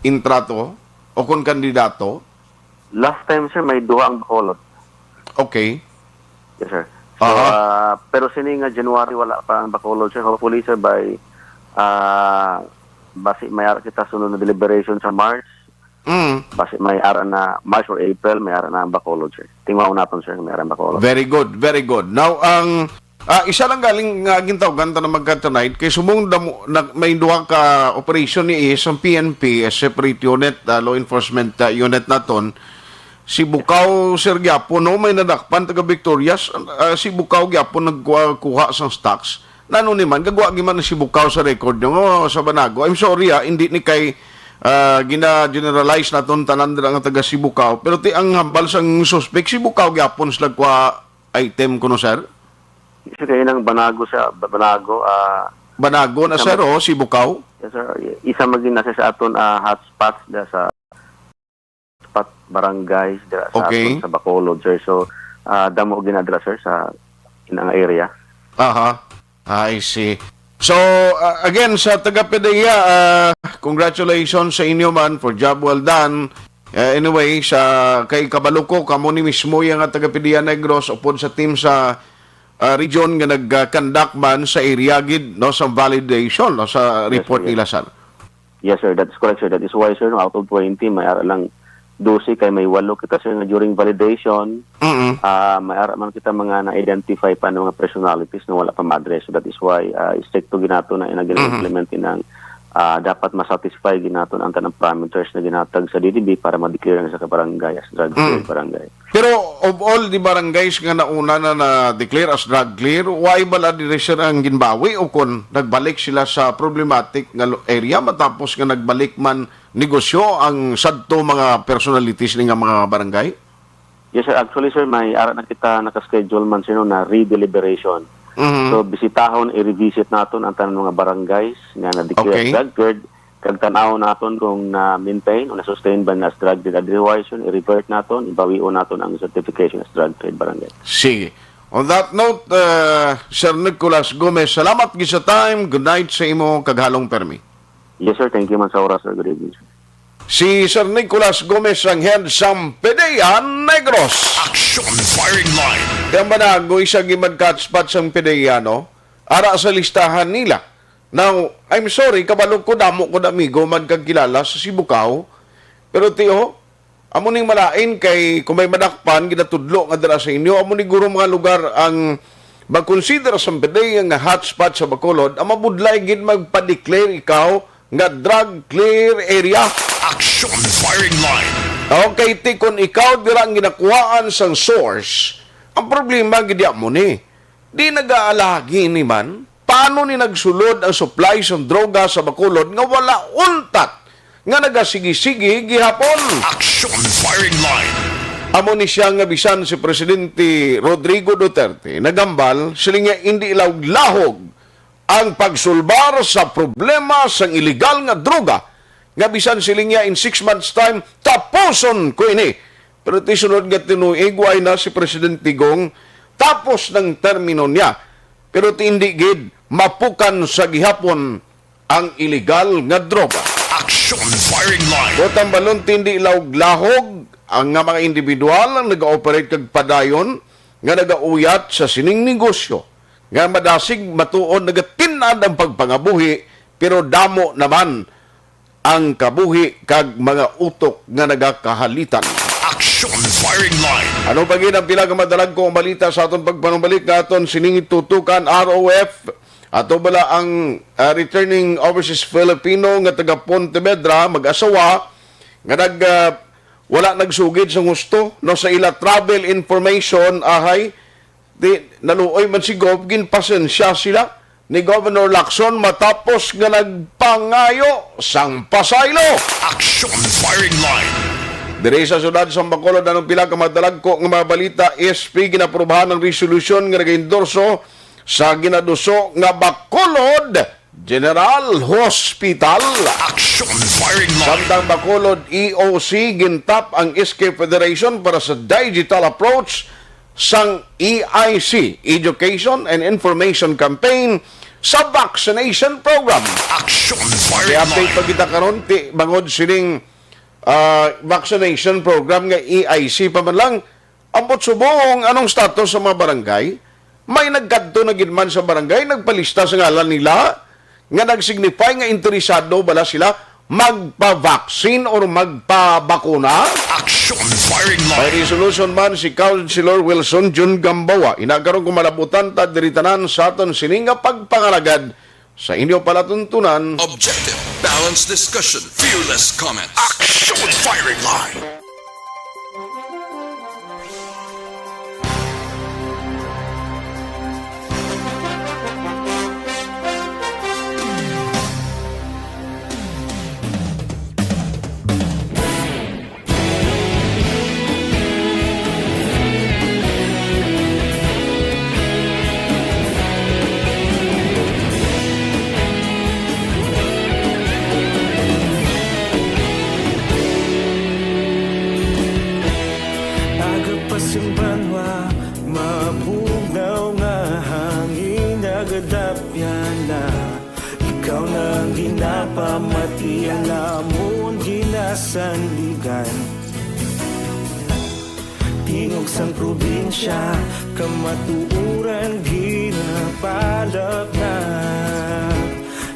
intrato o kung kandidato? Last time, sir, may duha ang Bacolod. Okay. Yes, sir. So, pero sini nga January wala pa ang Bacolod, sir. Hopefully, sir, by basi may ara kita sunod na deliberation sa March. Basi may ara na March or April, may ara na ang Bacolod, sir. Tingnan natin, sir, may ara ang Bacolod. Very good, very good. Now, ang isa lang galing nga gintawagan ta na magka-tonight kay sumong may duha ka operation ni is ang PNP, a separate unit, law enforcement unit naton. si Bukaw, Sir Gyapon, no, may nadakpan taga Victorias, si Bukaw Gyapon nagkuha sang stocks. Nano ni man, gagawa giman si Bukaw sa record nyo, sa Banago. I'm sorry hindi ni kay gina-generalize naton tanan dira nga taga si Bukaw. Pero ti ang hambal sang suspect, si Bukaw Gyapon sila kwa item kuno, sir? Isa kayo ng Banago sa Banago. Banago na, sir, si Bukaw? Yes, sir. Isa maging nasa sa aton hotspots da sa spot barangays dira sa Okay. aton sa Bacolod, sir. So, damo ginadra, sir, sa inang area. Aha. I see. So, again, sa taga-PDEA, congratulations sa inyo man for job well done. Anyway, sa kay Kabaluko, kamo ni mismo yung taga-PDEA Negros upod sa team sa region nga nag-conduct man sa area gid, no, sa validation, no, sa report sir, yes. nila, sir. Yes, sir. That's correct, sir. That is why, sir, no, out of 20, may ara lang 12 kay may 8 kita, sir, nga during validation. May ara man kita mga na-identify pa ng mga personalities na wala pa ma-address. So that is why stricto ginato na inag-implement ng dapat masatisfy ginato ang tanang parameters na ginatag sa DDB para ma-declare sa barangay as drug clear barangay. Pero of all the barangays nga nauna na na-declare as drug clear, why bala dire sir ang ginbawi o kon nagbalik sila sa problematic nga area matapos nga nagbalik man negosyo ang sadto mga personalities ni nga mga barangay? Yes, sir. Actually, sir, may ara na kita nakaschedule man sino na redeliberation. So, bisitahon, i-revisit naton ang tanang mga barangays nga na-declare Okay. drug cleared. Kag tanaw naton kung na-maintain o na-sustain ba na as drug cleared. Otherwise, i-revert naton, ibawion naton ang certification as drug cleared barangay. Sige. On that note, Sir Nicolas Gomez, salamat gi sa time. Good night sa imo kaghalong permi. Yes, sir. Thank you man sa oras, sir. Good evening, sir. Si Sir Nicolas Gomez ang head sa PDEA Negros. Action firing line. Kaya Banago, isa gimad-catspot sa PDEA, no? Ara sa listahan nila. Now, I'm sorry, kabalo ko, damo ko na amigo, magkagkilala sa Sibukaw. Pero tiyo, amo ning malain kay kung may madakpan, ginatudlo nga dala sa inyo, amo ni guro mga lugar ang mag-consider sa PDEA nga hotspot sa Bacolod, ang mabudlay gid magpa-declare ikaw nga drug clear area. Action firing line. Okay, ti kung ikaw dira ang ginakuhaan sang source, ang problema gid mo ni. Di nag-aalagi ni man, paano ni nagsulod ang supply sang droga sa Bacolod nga wala untat nga nagasigi-sigi gihapon. Action firing line. Amo ni siya nga bisan si Presidente Rodrigo Duterte nagambal sila nga hindi ilawg-lahog ang pagsulbar sa problema sang illegal nga droga nga bisan siling niya in 6 months time tapuson ko ini. Pero tisunod nga tinuigway na si Presidente Gong tapos ng termino niya. Pero tindi gid mapukan sa gihapon ang illegal nga droga. Action firing line. Botang balon tindi lahog ang nga mga individual ang nag-ooperate kag padayon nga nagauyat sa sining negosyo nga madasig matuon nagatinad ang pagpangabuhi pero damo naman ang kabuhi kag mga utok nga nagakahalitan. Action firing line. Ano pa gid ang pila ka madalag ko ang balita sa aton pagpanubalik naton sining tutukan ROF ato bala ang returning overseas Filipino nga taga Pontevedra mag-asawa nga wala nagsugid sa gusto no sa ila travel information ahay di naluoy man si Gov ginpasensya sila ni Governor Lacson matapos nga nagpangayo sang pasaylo. Action firing line. Diri sa syudad sa Bacolod anong pila ka madalag ko nga mga balita ESP ginaprubahan ng resolution nga nag-endorso sa ginaduso nga Bacolod General Hospital. Action firing line. Samtang Bacolod EOC gintap ang SK Federation para sa digital approach sang EIC, Education and Information Campaign sa vaccination program. Action firing I-update line. pa kita karon ti bangod sining vaccination program nga EIC pa man lang ambot subong anong status sa mga barangay. May nagkadto na gid man sa barangay nagpalista sa ngalan nila nga nagsignify nga interesado bala sila magpa-vaccine or magpa-bakuna. Action firing May line. resolution man si Councilor Wilson Jun Gambawa. Inagaron kumalabutan ta diritanan sa aton sininga pagpangalagad sa inyo palatuntunan. Objective, balanced discussion, fearless comment. Action firing line. pamatian namon ginasandigan. Tingog sang probinsya, kamatuuran ginapalap na.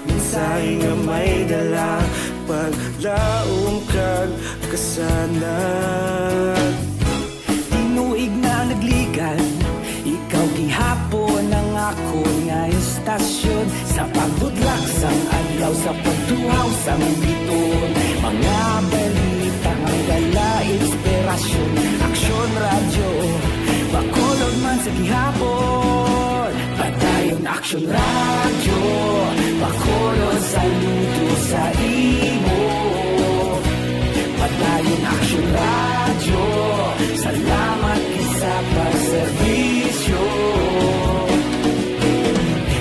Minsay nga may dala, paglaom kag kasanag. Tinuig na nagligan, ikaw gihapon ang ako nga istasyon. Sa pagbudlak sang adlaw, sa pagduhaw sang biton. Mga balita nga dala inspirasyon. Aksyon radyo, bakolog man sa gihapon. Padayon aksyon radyo, bakolog saludo sa imo. Padayon aksyon radyo, salamat sa pagserbisyo.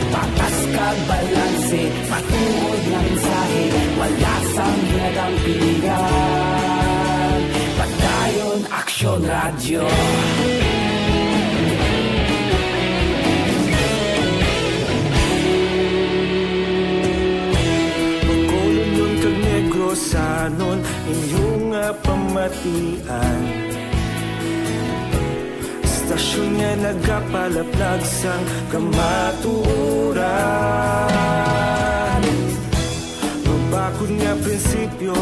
Patas kag balanse, matuod na mensahe, wala sang ginagampingan. Padayon aksyon radyo. Bacolod nun kag Negros sanon inyong pamatian. Stasyon nga nagapalaplag sang kamaturan. Mabakod nga prinsipyo,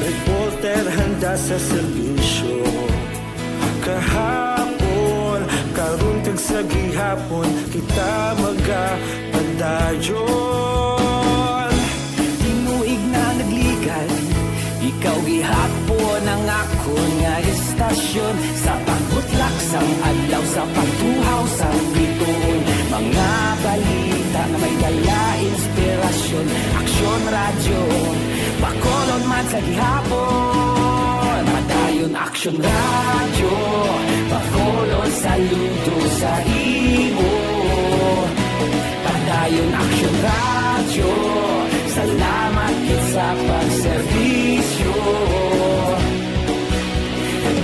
reporter handa sa serbisyo. Kahapon, karun kag sa gihapon, kita magapadayon. Tinuig na nagligan, ikaw gihapon ang ako nga istasyon. Sa pagbutlak sang adlaw, sa pagtuhaw sang biton. Mga balita na may dala inspirasyon. Aksyon radyo, bakolod man sa gihapon. Padayon aksyon radyo, bakolod saludo sa imo. Padayon aksyon radyo, salamat kit sa pagserbisyo.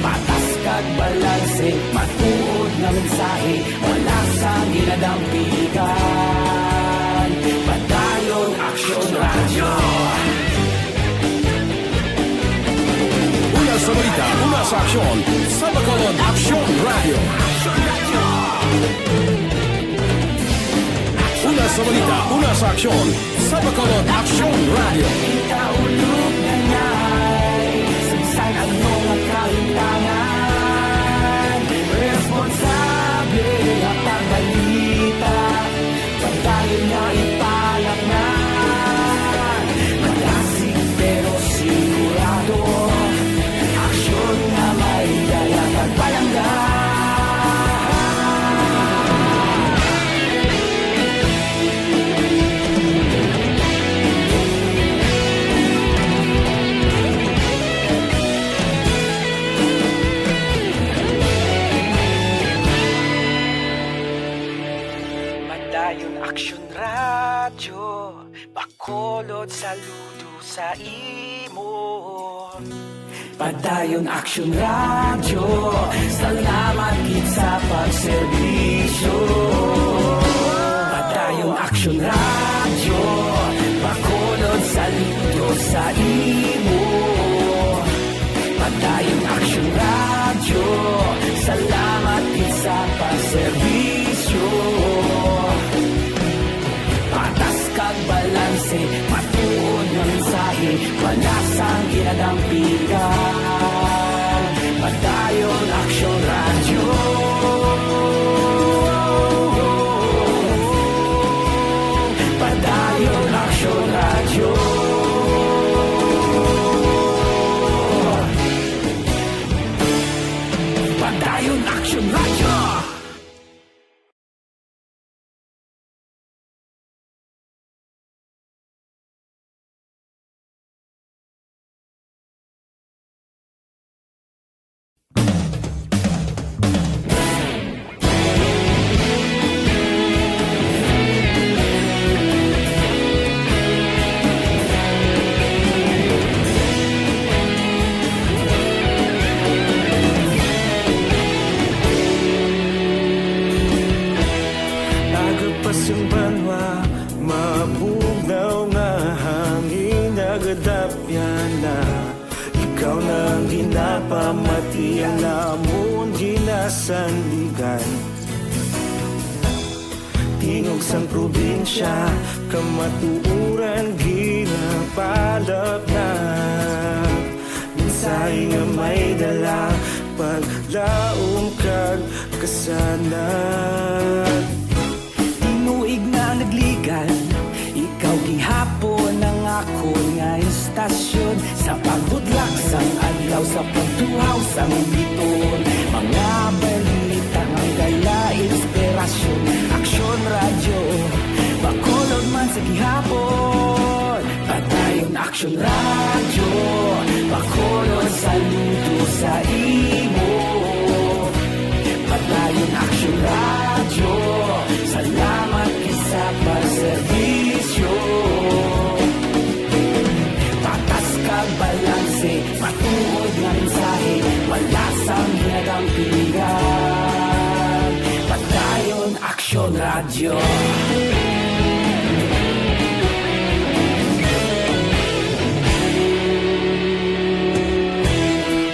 Patas kag balanse, matuod na mensahe, wala sang ginadampigan. Padayon aksyon radyo. Una sa balita, una sa aksyon, sa Bacolod Aksyon Radio. Una sa balita, una sa aksyon, sa Bacolod Aksyon Radio. Ikaulog na na'y sagsay ang mga kahintangan. Responsable at pagbalita, pagdayo na ipalak na. Malasig pero sigurado, aksyon na may dalang pagpalangga. Padayon aksyon radyo, bakolod saludo sa imo. Padayon aksyon radyo, salamat kit sa pagserbisyo. Padayon aksyon radyo, bakolod saludo sa imo. Padayon aksyon radyo, salamat kit sa pagserbisyo. Patas kag balanse, matuod na mensahe, wala sang ginadampigan. Padayon aksyon radyo. Padayon aksyon radyo. Padayon aksyon radyo. wala pa matiang namon ginasandigan. Tingog sang probinsya, kamatuuran ginapalap na. Minsay nga may dala, paglaom kag kasanan. Tinuig na nagligan, ikaw gihapon ang ako nga istasyon. Sa pagbudlak sang adlaw, sa pagtuhaw sang biton, mga balita ng gala, inspirasyon. Aksyon radyo, bakolod man sa gihapon. Padayon aksyon radyo, bakolod saludo sa imo. Padayon aksyon radyo, salamat kisa pagserbisyo. Patas kag balanse, matuod nga mensahe, wala sang hinagang pilihan. Padayon aksyon radyo.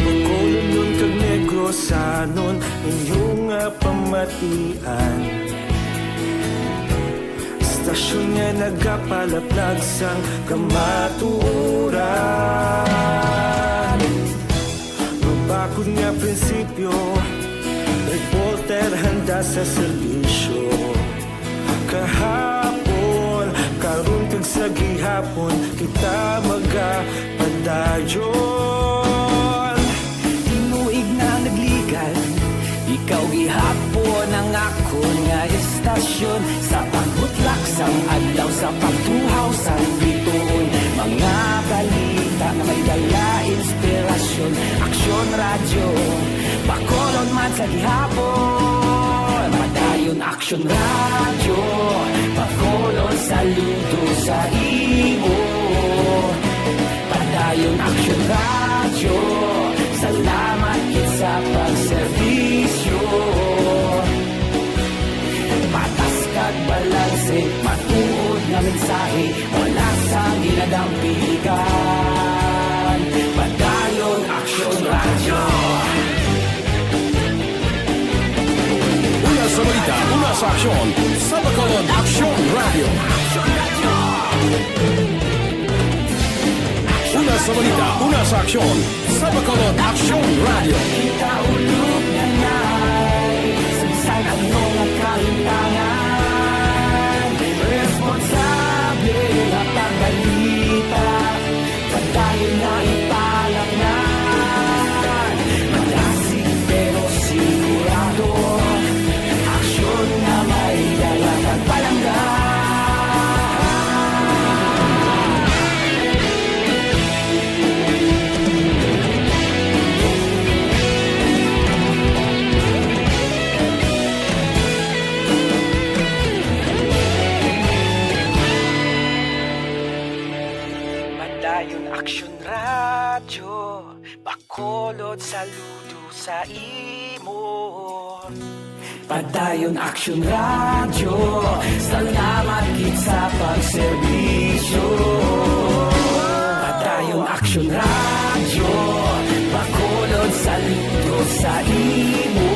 Bacolod nun kag Negrosanon, inyong nga pamatian. Istasyon nga nagapalaplag sang kamatuoran. Mabakod nga prinsipyo, reporter handa sa serbisyo. Kahapon, karon kag sa gihapon, kita magapadayon. Tinuig na nagligan, ikaw gihapon ang ako nga istasyon. Sa pagbutlak sang adlaw, sa pagtuhaw sang biton, mga balita na may dala, inspirasyon. Aksyon radyo, bakolon man sa gihapon. Padayon aksyon radyo, bakolon saludo sa imo. Padayon aksyon radyo, salamat kit sa pagserbisyo. Patas kag balanse, matuod nga mensahe, wala sang ginadang piligan. Padayon aksyon radyo. Una sa balita, una sa aksyon, sa Bacolod Aksyon Radio. Una sa balita, una sa aksyon, sa Bacolod Aksyon Radio. Kita ulog na na'y sansan ang mga kahintangan. Responsable at pagbalita, padayon na ipalaknan. Malasig pero sigurado, aksyon na may dalang at palanggan. Padayon aksyon radyo, bakolod saludo sa imo. Padayon aksyon radyo, salamat kit sa pagserbisyo. Padayon aksyon radyo, bakolod saludo sa imo.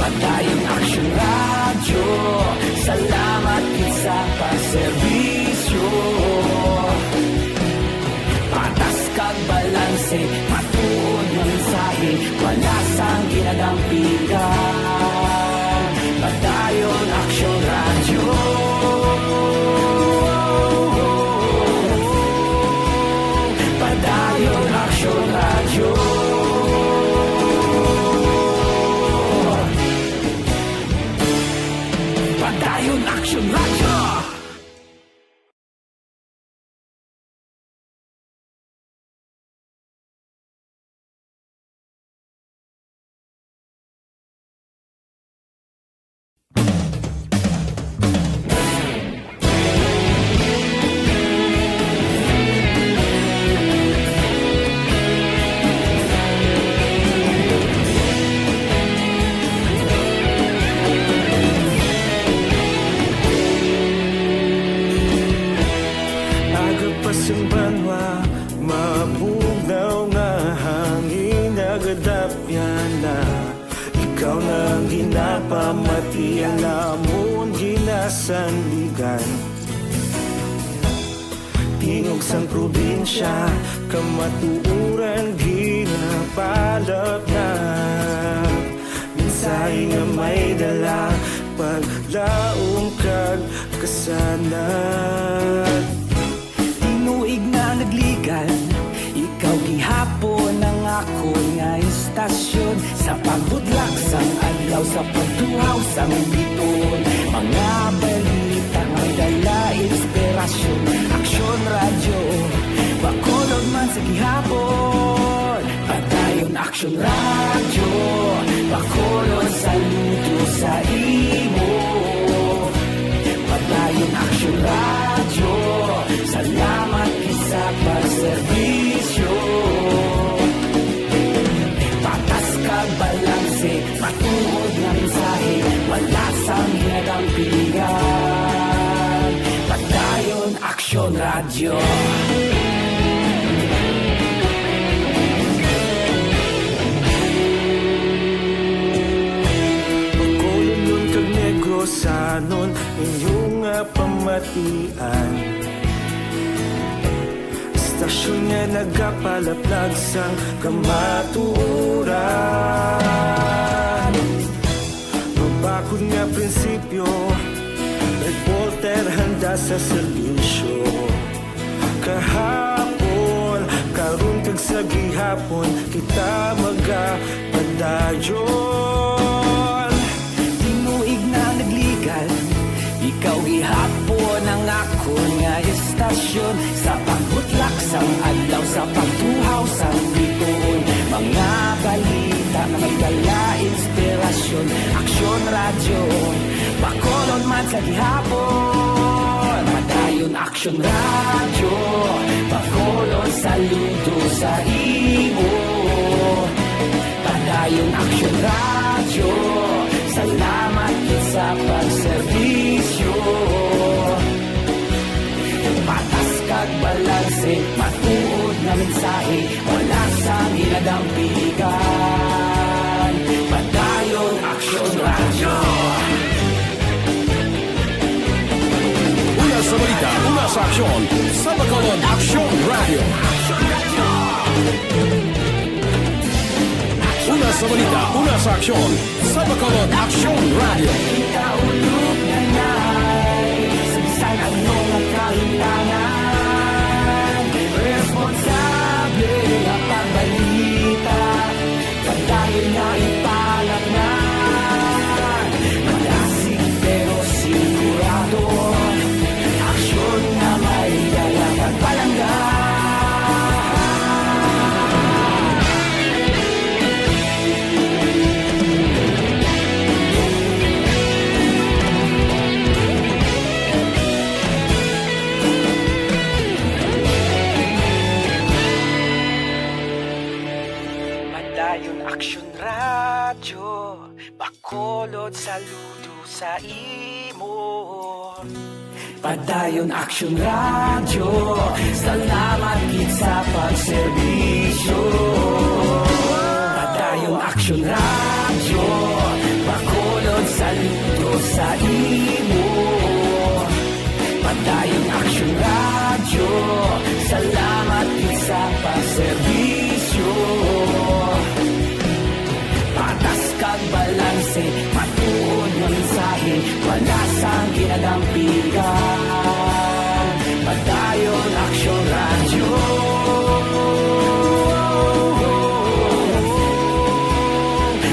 Padayon aksyon radyo, salamat kit sa pagserbisyo. Patas kag balanse, matuod nga mensahe, wala sang ginadang piligan. Padayon aksyon radyo. Padayon aksyon radyo. Padayon aksyon radyo. sanligan. Tingog sang probinsya, kamatuuran ginapalap na. Minsay nga may dala, paglaong kag kasanat. Tinuig na nagligan, ikaw gihapon ang ako nga istasyon. Sa pagbudlak sang adlaw, sa pagtuhaw sang biton. Mga balita nga dala inspirasyon. Aksyon radyo, bakolod man sa gihapon. Padayon aksyon radyo, bakolod saludo sa imo. Padayon aksyon radyo, salamat sa pagserbisyo. Patas kag balanse, matuod nga mensahe, wala sang hinagang pilihan. Padayon aksyon radyo. Pagkulong yun kag negrosanon, inyong pamatian. Stasyon nga nagapalaplag sang kamatuuran. Mabakod nga prinsipyo, reporter handa sa serbisyo. Kahapon, karun kag sa gihapon, kita magapadayon. Tinuig na nagligan, ikaw gihapon ang ako nga istasyon. Sa pagbutlak sang adlaw, sa pagtuhaw sang biton. Mga balita na may dala inspirasyon. Aksyon radyo, bakolod man sa gihapon. Padayon aksyon radyo, bakolod saludo sa imo. Padayon aksyon radyo, salamat sa pagserbisyo. Patas kag balanse, matuod na mensahe, wala sang hinadang piligan. Padayon aksyon radyo. Una sa balita, una sa aksyon, sa Bacolod Aksyon Radio. Una sa balita, una sa aksyon, sa Bacolod Aksyon Radio. Ikaulog na na'y sabisan anong nagkahintangan. Responsable ang pagbalita, pagdayon na ipalat na. Malasig pero sigurado, aksyon na may dalang pagpalangga. Padayon aksyon radyo, bakolod saludo sa imo. Padayon aksyon radyo, salamat gid sa pagserbisyo. Padayon aksyon radyo, bakolod saludo sa imo. Padayon aksyon radyo, salamat gid sa pagserbisyo. Patas kag balanse, matuod nga mensahe, wala sang ginadampigan. Padayon aksyon radyo.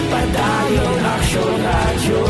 Padayon aksyon radyo.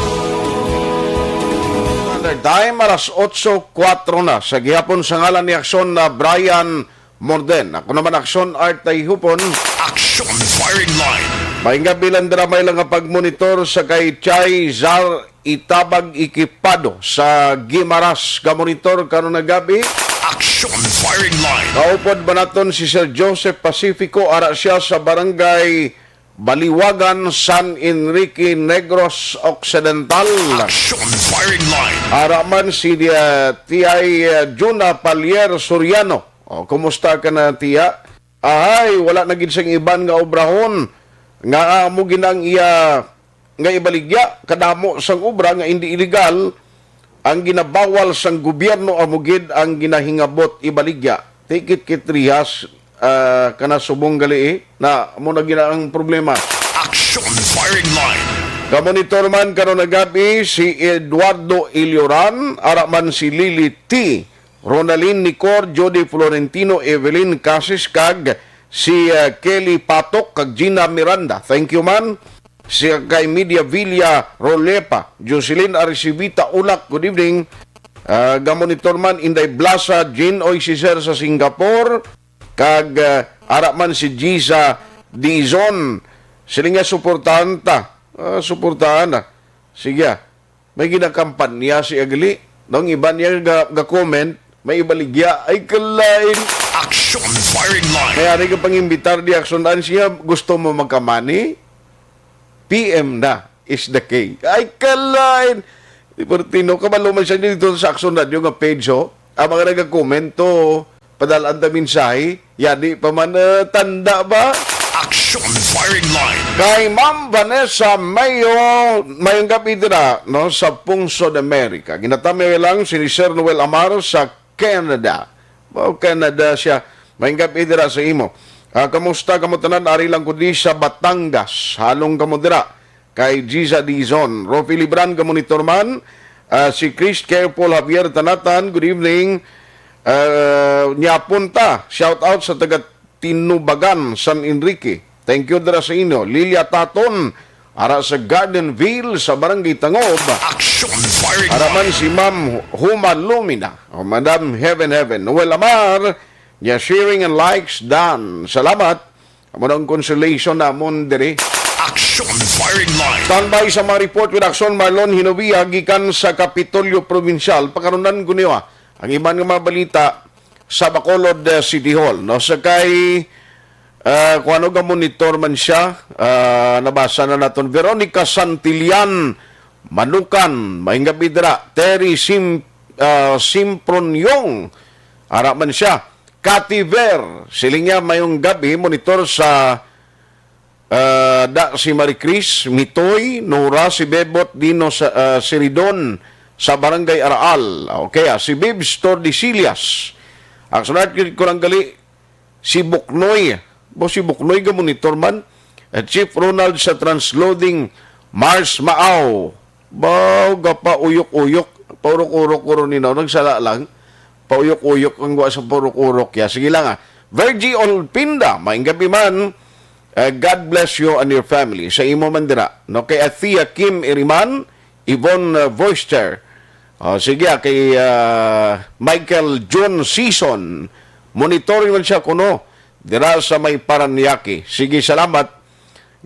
Another time, alas 8:04 na. Sa gihapon sa ngalan ni Aksyon na Brian Morden. Ako naman Aksyon Art Tayhupon. Aksyon Firing Line. Mahinga bilang dramay lang ang pagmonitor sa kay Chay Zar Itabag Ikipado sa Gimaras ka-monitor karon na gabi. Aksyon Firing Line. Kaupod ba naton si Sir Joseph Pacifico, ara siya sa barangay Baliwagan, San Enrique, Negros Occidental. Aksyon Firing Line. Ara man si Tiyay Juna Palier Soriano. O, kumusta ka na, tiya? Ay, wala na gid siyang iban nga obrahon. Nga mo ginang iya nga ibaligya kadamo sang obra nga hindi illegal ang ginabawal sang gobyerno amugid ang ginahingabot ibaligya. Tikit kitrihas kana subong gali na mo na gina ang problema. Action firing line. Kamonitor man karon nagabi si Eduardo Ilioran, araman si Lily T, Ronaldin Nicor, Jody Florentino, Evelyn Casis kag si Kelly Patok kag Gina Miranda. Thank you man. Si kay Media Villa Rolepa, Jocelyn Arcibita Ulak, good evening. Gamonitor man Inday Blasa, Jean Oisiser sa Singapore, kag araman si Giza Dizon. Sila nga suportahan na. Sige, may ginakampanya si Agli. Nung iba niya ga-comment, may ibaligya, ay kalain. Action firing line. Kaya rin ka pang imbitar di aksyonan siya, gusto mo magkamani? PM na is the key. Ay kalain. Deportino, kabalo man siya dito sa aksyonan yung page ho. Ang mga nag-komento, padalaan na mensahe, yani pa man tanda ba? Action firing line. Kay Ma'am Vanessa mayong gabi dira no, sa Pungsod Amerika. Ginatami lang si Sir Noel Amar sa Canada. Canada siya. Mayong gabi dira sa imo. Kamusta kamo tanan ari lang kundi sa Batangas. Halong kamo dira kay Giza Dizon. Rofi Libran kamonitor man. Si Chris Careful Javier Tanatan. Good evening. Nyapunta. Shout out sa taga Tinubagan, San Enrique. Thank you dara sa inyo. Lilia Taton, ara sa Gardenville, sa Barangay Tangob. Action firing Araman line. si Ma'am Huma Lumina, o Madam Heaven Heaven. Noel Amar, niya sharing and likes, done. Salamat. Amo ng consolation na amon diri. Action firing line. Standby sa mga report with Action Marlon Hinovia, gikan sa Kapitolyo Provincial. Pagkarunan ko niyo, ang iban ng mga balita sa Bacolod City Hall. No? Sa kay, kung ano ka monitor man siya, nabasa na natin, Veronica Santillan, Manukan, Mahinga Bidra, Terry Simpronyong, ara man siya, Cathy Ver, siling niya mayong gabi, monitor sa si Marie Chris, Mitoy, Nora, si Bebot, Dino, Siridon, sa Barangay Araal. Okay, si Bibs Tordesillas, ang sunod ko lang gali, si Buknoy. Si Buknoy ka monitor man. At Chief Ronald sa Transloading Mars Maaw. Gapa uyok-uyok. Paurok-urok-urok ninaw. Nagsala lang. Pauyok-uyok ang gawa sa paurok-urok. Sige lang Virgie Olpinda. Maing gabi man. God bless you and your family. Sa imo mandira. No? Kay Athea Kim Iriman. Yvonne Voister. Sige, kay Michael John Season. Monitoring man siya kuno. Dira sa may Paranaque. Sige, salamat.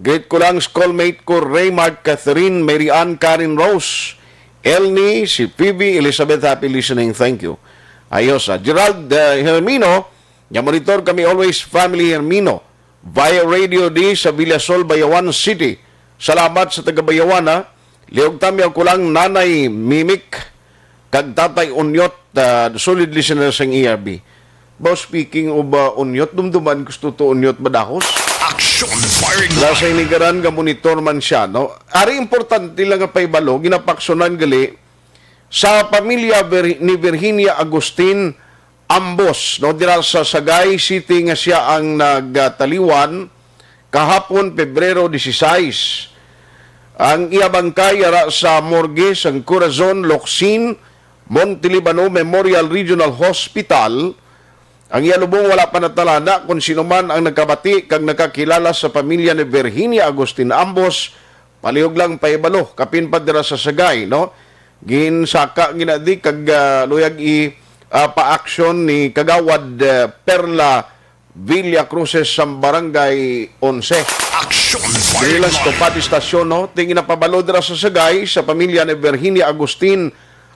Great ko lang, schoolmate ko, Raymart, Catherine, Mary Ann, Karen Rose, Elnie, si Phoebe, Elizabeth, happy listening. Thank you. Ayos. Gerald Hermino, monitor kami always family Hermino. Via Radio D sa Villasol, Bayawan City. Salamat sa taga Bayawan, Liog tami ako lang Nanay Mimik kag Tatay Unyot, solid listeners ng ERB. Speaking of Unyot, dumduman gusto to Unyot badahos. Action firing line. Nasa inigaran ka monitor man siya, no? Ari importante lang nga paibalo, ginapaksonan gali sa pamilya ni Virginia Agustin Ambos, no? Dira sa Sagay City nga siya ang nagtaliwan kahapon Pebrero 16. Ang iabangkay ara sa morgue sang Corazon Locsin Montelibano Memorial Regional Hospital. Ang ialubong wala pa natalana kung sino man ang nagkabati kag nakakilala sa pamilya ni Virginia Agustin Ambos. Palihog lang paibalo kapin pa dira sa Sagay, no? Ginsaka ginadi kag luyag pa-action ni Kagawad Perla Villa Cruces sa Barangay 11. Action firing Dinilang sa Topati Stasyon, no? Tingin na pabalo dira sa Sagay sa pamilya ni Virginia Agustin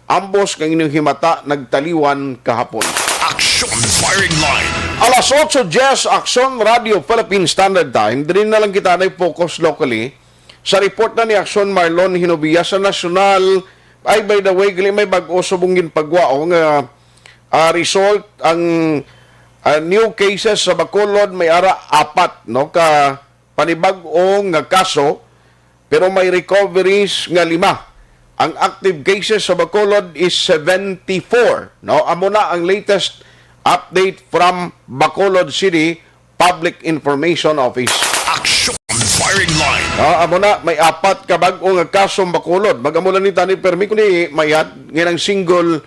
Ambos kang inyong himata nagtaliwan kahapon. Action firing line. Alas 8:10 Action Radio Philippine Standard Time. Din na lang kita na focus locally sa report na ni Action Marlon Hinovia sa national. Ay, by the way, may bag-o subungin pagwaong result ang new cases sa Bacolod may ara 4, no? Ka panibag-o nga kaso pero may recoveries nga 5. ang active cases sa Bacolod is 74. No, amo na ang latest update from Bacolod City Public Information Office. Action firing line. Amo na may 4 ka bag-o nga kasong Bacolod. Magamulan ni tani permi kundi mayad nginang single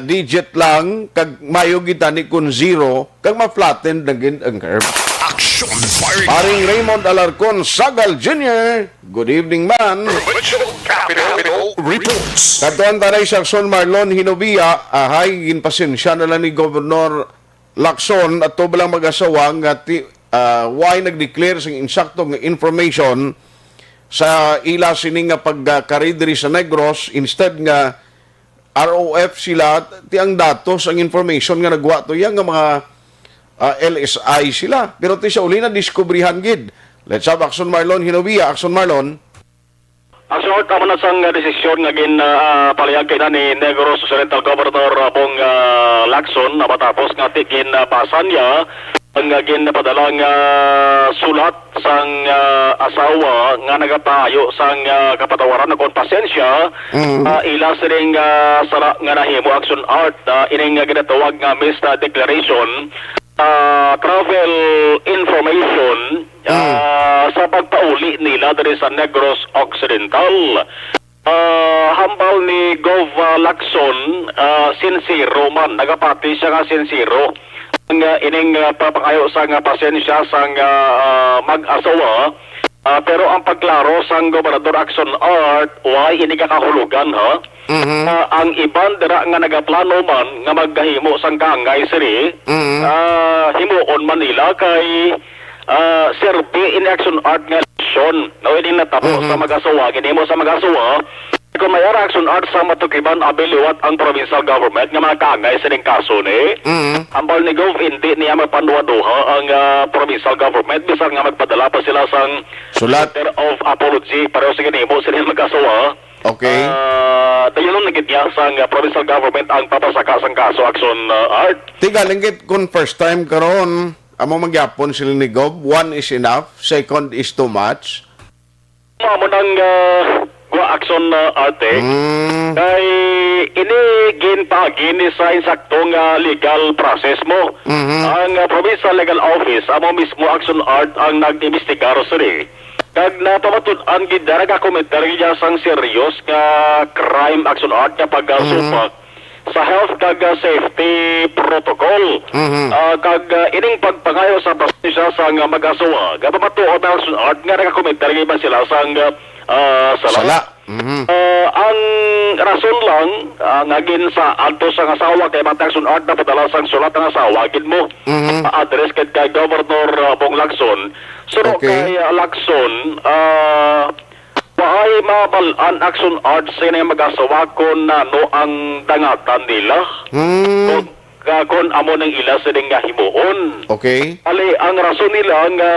digit lang kag mayo gitani kun 0 kag ma-flatten dagin ang curve. Action firing Paring Raymond Alarcon Sagal Jr. Good evening, man. Provincial Capital reports. Katuan tanay sa Lacson Marlon Hinobia, ahay, ginpasensya na lang ni Governor Lacson at to balang mag-asawa nga why nag-declare sa insaktong information sa ila sining nga pagkaridri sa Negros instead nga ROF sila tiang datos ang information nga nagwa to yang nga mga LSI sila. Pero ti sa uli na diskubrihan gid. Let's have Action Marlon Hinobia. Action Marlon. Ang short naman na sang desisyon nga palayag kay na ni Negros Occidental Governor Bong Lacson na matapos nga tigin pasan niya ang ginapadalang sulat sang asawa nga nagatayo sang kapatawaran na kon pasensya ila sining sara nga nahimo action art ining ginatawag nga missed declaration travel information sa pagpauli nila diri sa Negros Occidental. Hambal ni Gov Lacson sincero man nagapati siya nga sincero ang ining papakayo sa pasensya sang mag-asawa pero ang pagklaro sang Gobernador Action Art why ini kakahulugan ha ang iban dira nga nagaplano man nga maghimo sang kaangay siri himuon Manila kay serbi in Action Art nga leksyon no ini natabo sa mag-asawa ginimo sa mag-asawa kung may Action Art sa matukiban abiliwat ang provincial government nga mga kaangay sa ning kaso ni ambal ni Gov hindi niya mapanduha ang provincial government bisan nga magpadala pa sila sang Sulat letter of apology para sa ginimo sila mag-asawa. Okay. Dayon nagit niya sang provincial government ang papasaka sang kaso Action Art. Tiga linggit kung first time karon amo magyapon sila ni Gov. 1 is enough, second is too much. Mo nang Action Arte kay ini ginpagini sa insaktong legal process mo ang provincial legal office amo mismo Action Art ang nag-imbestigar siri kag napamatud-an gid dara ka komentaryo niya sang serious nga crime Action Art nga pagsupak sa health kag safety protocol kag ining pagpangayo sa pasensya sang mag-asawa gapamatuod ang Action Art nga nakakomentaryo man sila sang sala. Ang rason lang ngagin sa adto sang asawa kay Action Art na padala sang sulat ang asawa gid mo address kay Governor Bong Lacson suro kay Lacson paay mabalan Action Art sa na mag-asawa kon no ang dangatan nila kung amo nang ila sa nga himuon Okay. ali ang rason nila nga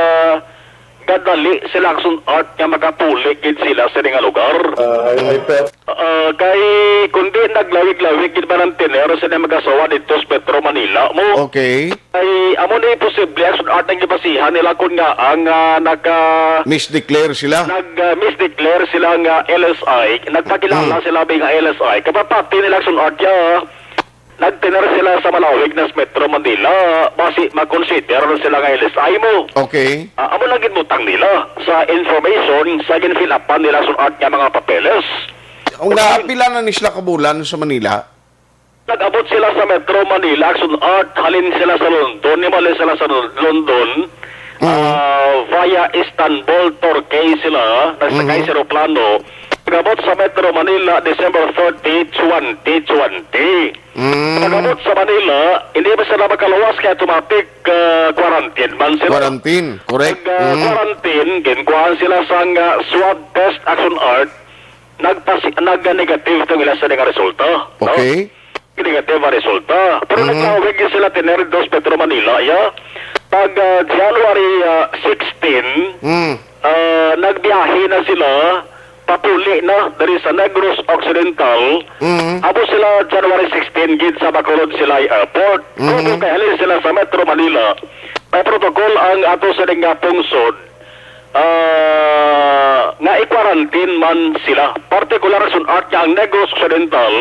kadali sila Action Art nga makatulik gid sila sa nga lugar. Kay kundi naglawig-lawig gid ba ng tiner sa mag-asawa dito sa Metro Manila mo. Okay. Ay amo ni posible Action Art ang gibasihan nila kun nga ang Misdeclare sila. misdeclare sila nga LSI, nagpakilala sila nga LSI. Kapapati nila Action Art ya nagtiner sila sa malawig na Metro Manila basi makonsider sila nga LSI mo. Okay. Amo lang ginbutang nila sa information sa ginfill upan nila Action Art nga mga papeles. Ang naapila na ni sila kabulan sa Manila. Nag-abot sila sa Metro Manila Action Art halin sila sa London nimali sila sa London via Istanbul, Turkey sila nagsakay sa aeroplano. Nag-abot sa Metro Manila December 30, 2020. Nag-abot sa Manila, hindi ba sila magkalawas kaya automatic quarantine man sila. Quarantine, correct. Quarantine, ginkuhan sila sa swab test Action Art, nag-negative itong ilan sa nga resulta. Okay. No? Negative ang resulta. Pero nagkawag sila tinerdos Metro Manila, ya. Pag January 16, nagbiyahe na sila papuli na dari sa Negros Occidental. Abo sila January 16 gid sa Bacolod sila airport. Kung kahalin sila sa Metro Manila, may protocol ang ato sa nga pungsod nga i-quarantine man sila. Particular sa art ang Negros Occidental,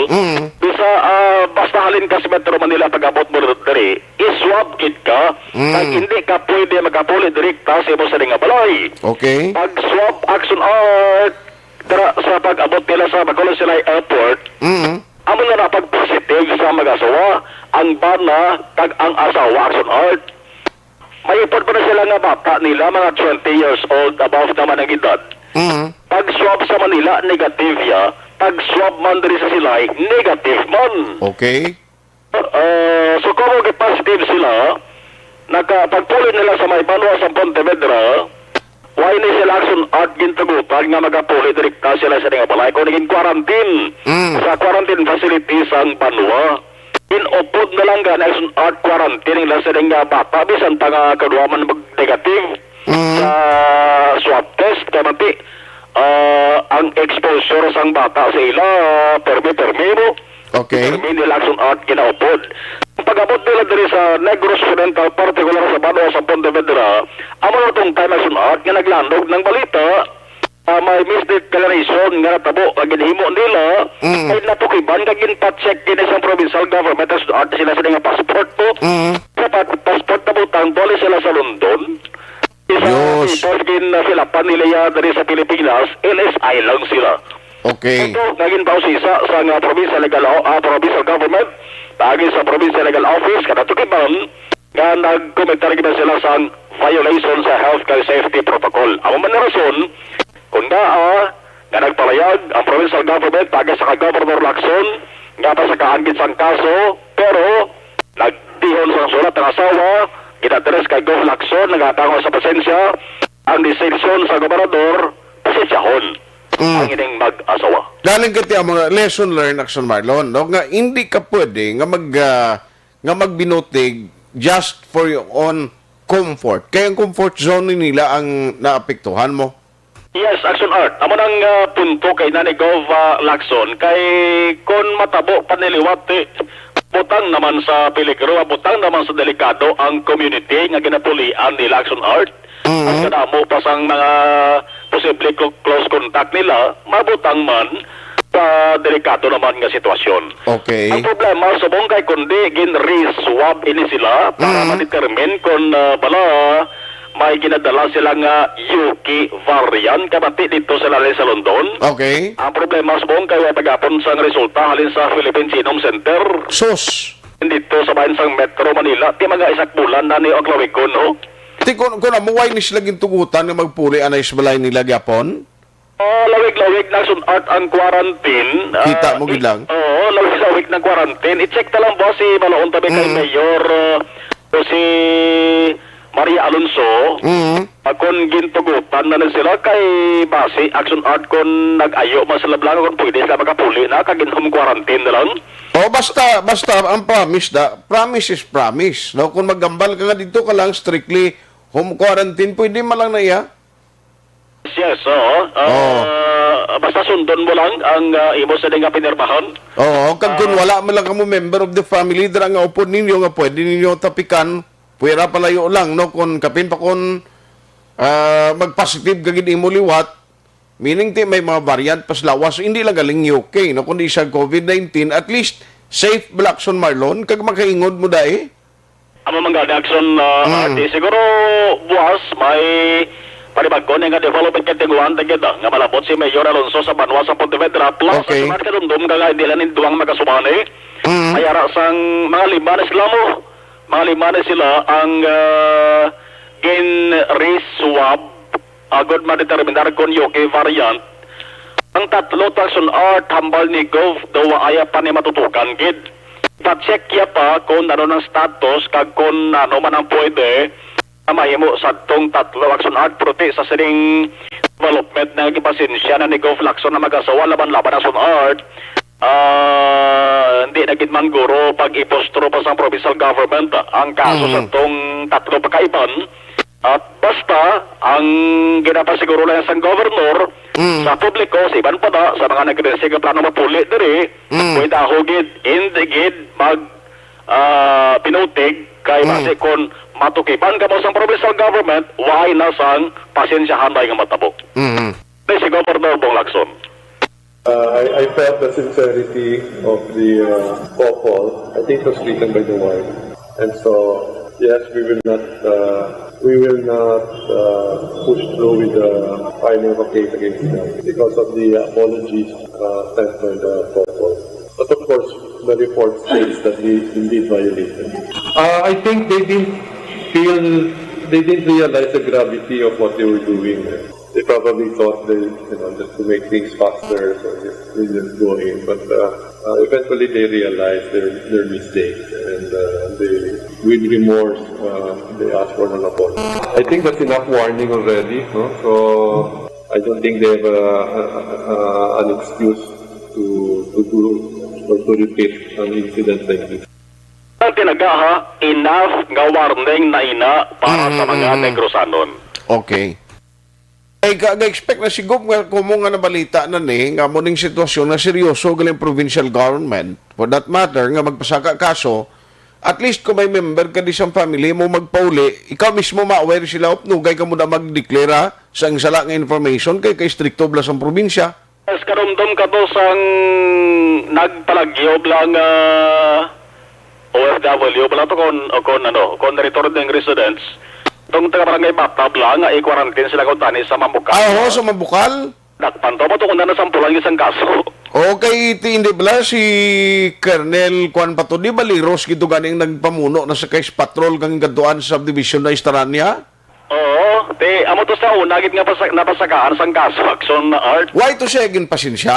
bisa basta halin ka sa Metro Manila pag-abot mo diri, iswab kit ka, pag hindi ka pwede magkapuli direkta sa imo sa nga balay. Okay. Pag swab action art dara sa pag-abot nila sa Bacolod Silay Airport, amo na pag positive sa mag-asawa, ang bana kag ang asawa action art. May ipot pa na sila nga bata nila, mga 20 years old, above naman ang edad. Pag swab sa Manila, negative ya. Pag swab man diri sa Silay, negative man. Okay. So kung positive sila, pagpuli nila sa may banwa sa Pontevedra, why ni sila action art gintugutan nga magapuli direkta sila sa nga balay kung naging quarantine sa quarantine facilities ang banwa. Inupod na lang gan action art quarantine nila sa nga bata bisan pa nga kadua man mag-negative sa swab test kaya mati ang exposure sang bata sa ila permi mo. Okay. Permi nila action art kinaupod. Pag-abot nila diri sa Negros Occidental, particular sa Banwa sa Pontevedra, amo na itong time action art nga naglandog ng balita, may misdeclaration nga natabo ang ginhimo nila, ay natukiban kag ginpa-check din sa provincial government action art sila sa nga passport po. Sa passport na butang, dole sila sa London. Isa sila panilaya diri sa Pilipinas, LSI lang sila. Okay. Ito, naging pausisa sa nga provincial government, tagi sa provincial legal office, kada tukiban, nga nag-komentar kita sila sa violation sa healthcare safety protocol. Ang man na rason, kung nga nagpalayag ang provincial government, tagi sa ka-Governor Lacson, nga pa sa kaangkit sang kaso, pero nagtihon sa sulat ng asawa, kinadres kay Gov Lacson, nagatango sa pasensya, ang decision sa gobernador, pasensyahon. Ang ining mag-asawa. Daling kati ang mga lesson learned, Action Marlon, no? Nga hindi ka pwede nga magbinotig just for your own comfort. Kaya ang comfort zone nila ang naapektuhan mo. Yes, Action Art. Amo nang punto kay Nani Gov Lacson kay kon matabo paniliwat butang naman sa peligro, butang naman sa delikado ang community nga ginapulian nila Action Art. Ang kadamo pa sang mga posible close contact nila, mabutang man sa delikado naman nga sitwasyon. Okay. Ang problema sa bongkay kundi gin-re-swab ini sila para ma-determine kung bala may ginadala sila nga UK variant kabati dito sa sa London. Okay. Ang problema sa bongkay ay pagapon sang resulta halin sa Philippine Genome Center. Sus. Dito sa bayan sang Metro Manila, di mga isak bulan na ni Oklawikon, no? Kung amuway ni sila gintugutan nga magpuli anay sa balay nila gyapon? Lawig-lawig na sun art ang quarantine. Kita mo gid lang. Lawig na quarantine. I-check ta lang ba si Balaon tabi kay Mayor o si Maria Alonso. Kung gintugutan na sila kay base action art kung nag-ayo man sila blang kung pwede sila magkapuli na kagin home quarantine na lang. Basta ang promise promise is promise. No, kung maggambal ka nga dito ka lang strictly home quarantine, pwede man lang na iya. Yes, basta sundon mo lang ang imo sa nga pinirmahan. Kung wala mo lang kamo member of the family dira nga upod ninyo nga pwede ninyo tapikan, pwera palayo lang no kung kapin pa kung mag-positive kagid imo liwat, meaning may mga variant pas lawas, hindi lang galing UK no kundi sa COVID-19, at least safe Blackson Marlon kag makaingod mo dai. Amo mga Jackson siguro buwas may panibagko nga development kategoan tageda nga malabot si Mayor Alonso sa Banwa sa Pontevedra plus sa mga kadumdum nga hindi lang duwang magasumani. Ayara sang mga lima na sila ang gin-re-swab agad ma-determinar kung UK variant. Ang tatlo Action Art hambal ni Gov dawa aya pa ni matutukan gid. Pa-check ya pa kung ano ng status kag kung ano man ang pwede mahimo sa tong tatlo Action Art prote sa sining development na gipasensya na ni Gov Lacson na mag-asawa laban-laban Action Art. Hindi na gid man guro pag ipostro pa sa provincial government ang kaso sa tong tatlo pagkaiban. At basta ang ginapasiguro lang sa governor sa publiko sa iban pa da sa mga nagresig nga plano mapuli diri pwede ako gid in the gid mag pinutig kay base kon matukipan ka mo sa provincial government, why na sang pasensyahan tayo nga matabo. Si Governor Bong Lacson. I felt the sincerity of the couple. I think it was written by the wife. And so, yes, we will not push through with the filing of a case against them because of the apologies sent by the couple. But of course, the report states that they indeed violated. I think they didn't realize the gravity of what they were doing. They probably thought just to make things faster, so they just go in. But eventually they realized their mistake, and with remorse, they asked for an apology. I think that's enough warning already. No? So I don't think they have an excuse to do or to repeat an incident like this. Ang tinagaha, enough nga warning na ina para sa mga Negrosanon. Okay. Ay ga-expect na siguro nga kumo nga nabalita na ni nga mo ning sitwasyon na seryoso galing provincial government for that matter nga magpasaka kaso, at least kung may member ka di sa family mo magpauli, ikaw mismo ma-aware sila upnugay ka mo na magdeklara sa ang sala nga information kay stricto bla sa probinsya. Yes, karumdum ka to sang nagpalagyob lang OFW pala to kon returning residents. Itong taga-barangay Batab lang, i-quarantine sila kung tani sa Mambukal. Oo, sa Mambukal. Nakpanto mo ito kung nasampulan isang kaso. Okay, hindi bala si Colonel Juan Pato, di baliros gito ganing nagpamuno na sa case patrol kang gaduan sa subdivision na Istarania? Oo, amo to sa una, git nga napasakaan sang kaso, action na art. Why to siya pasensya?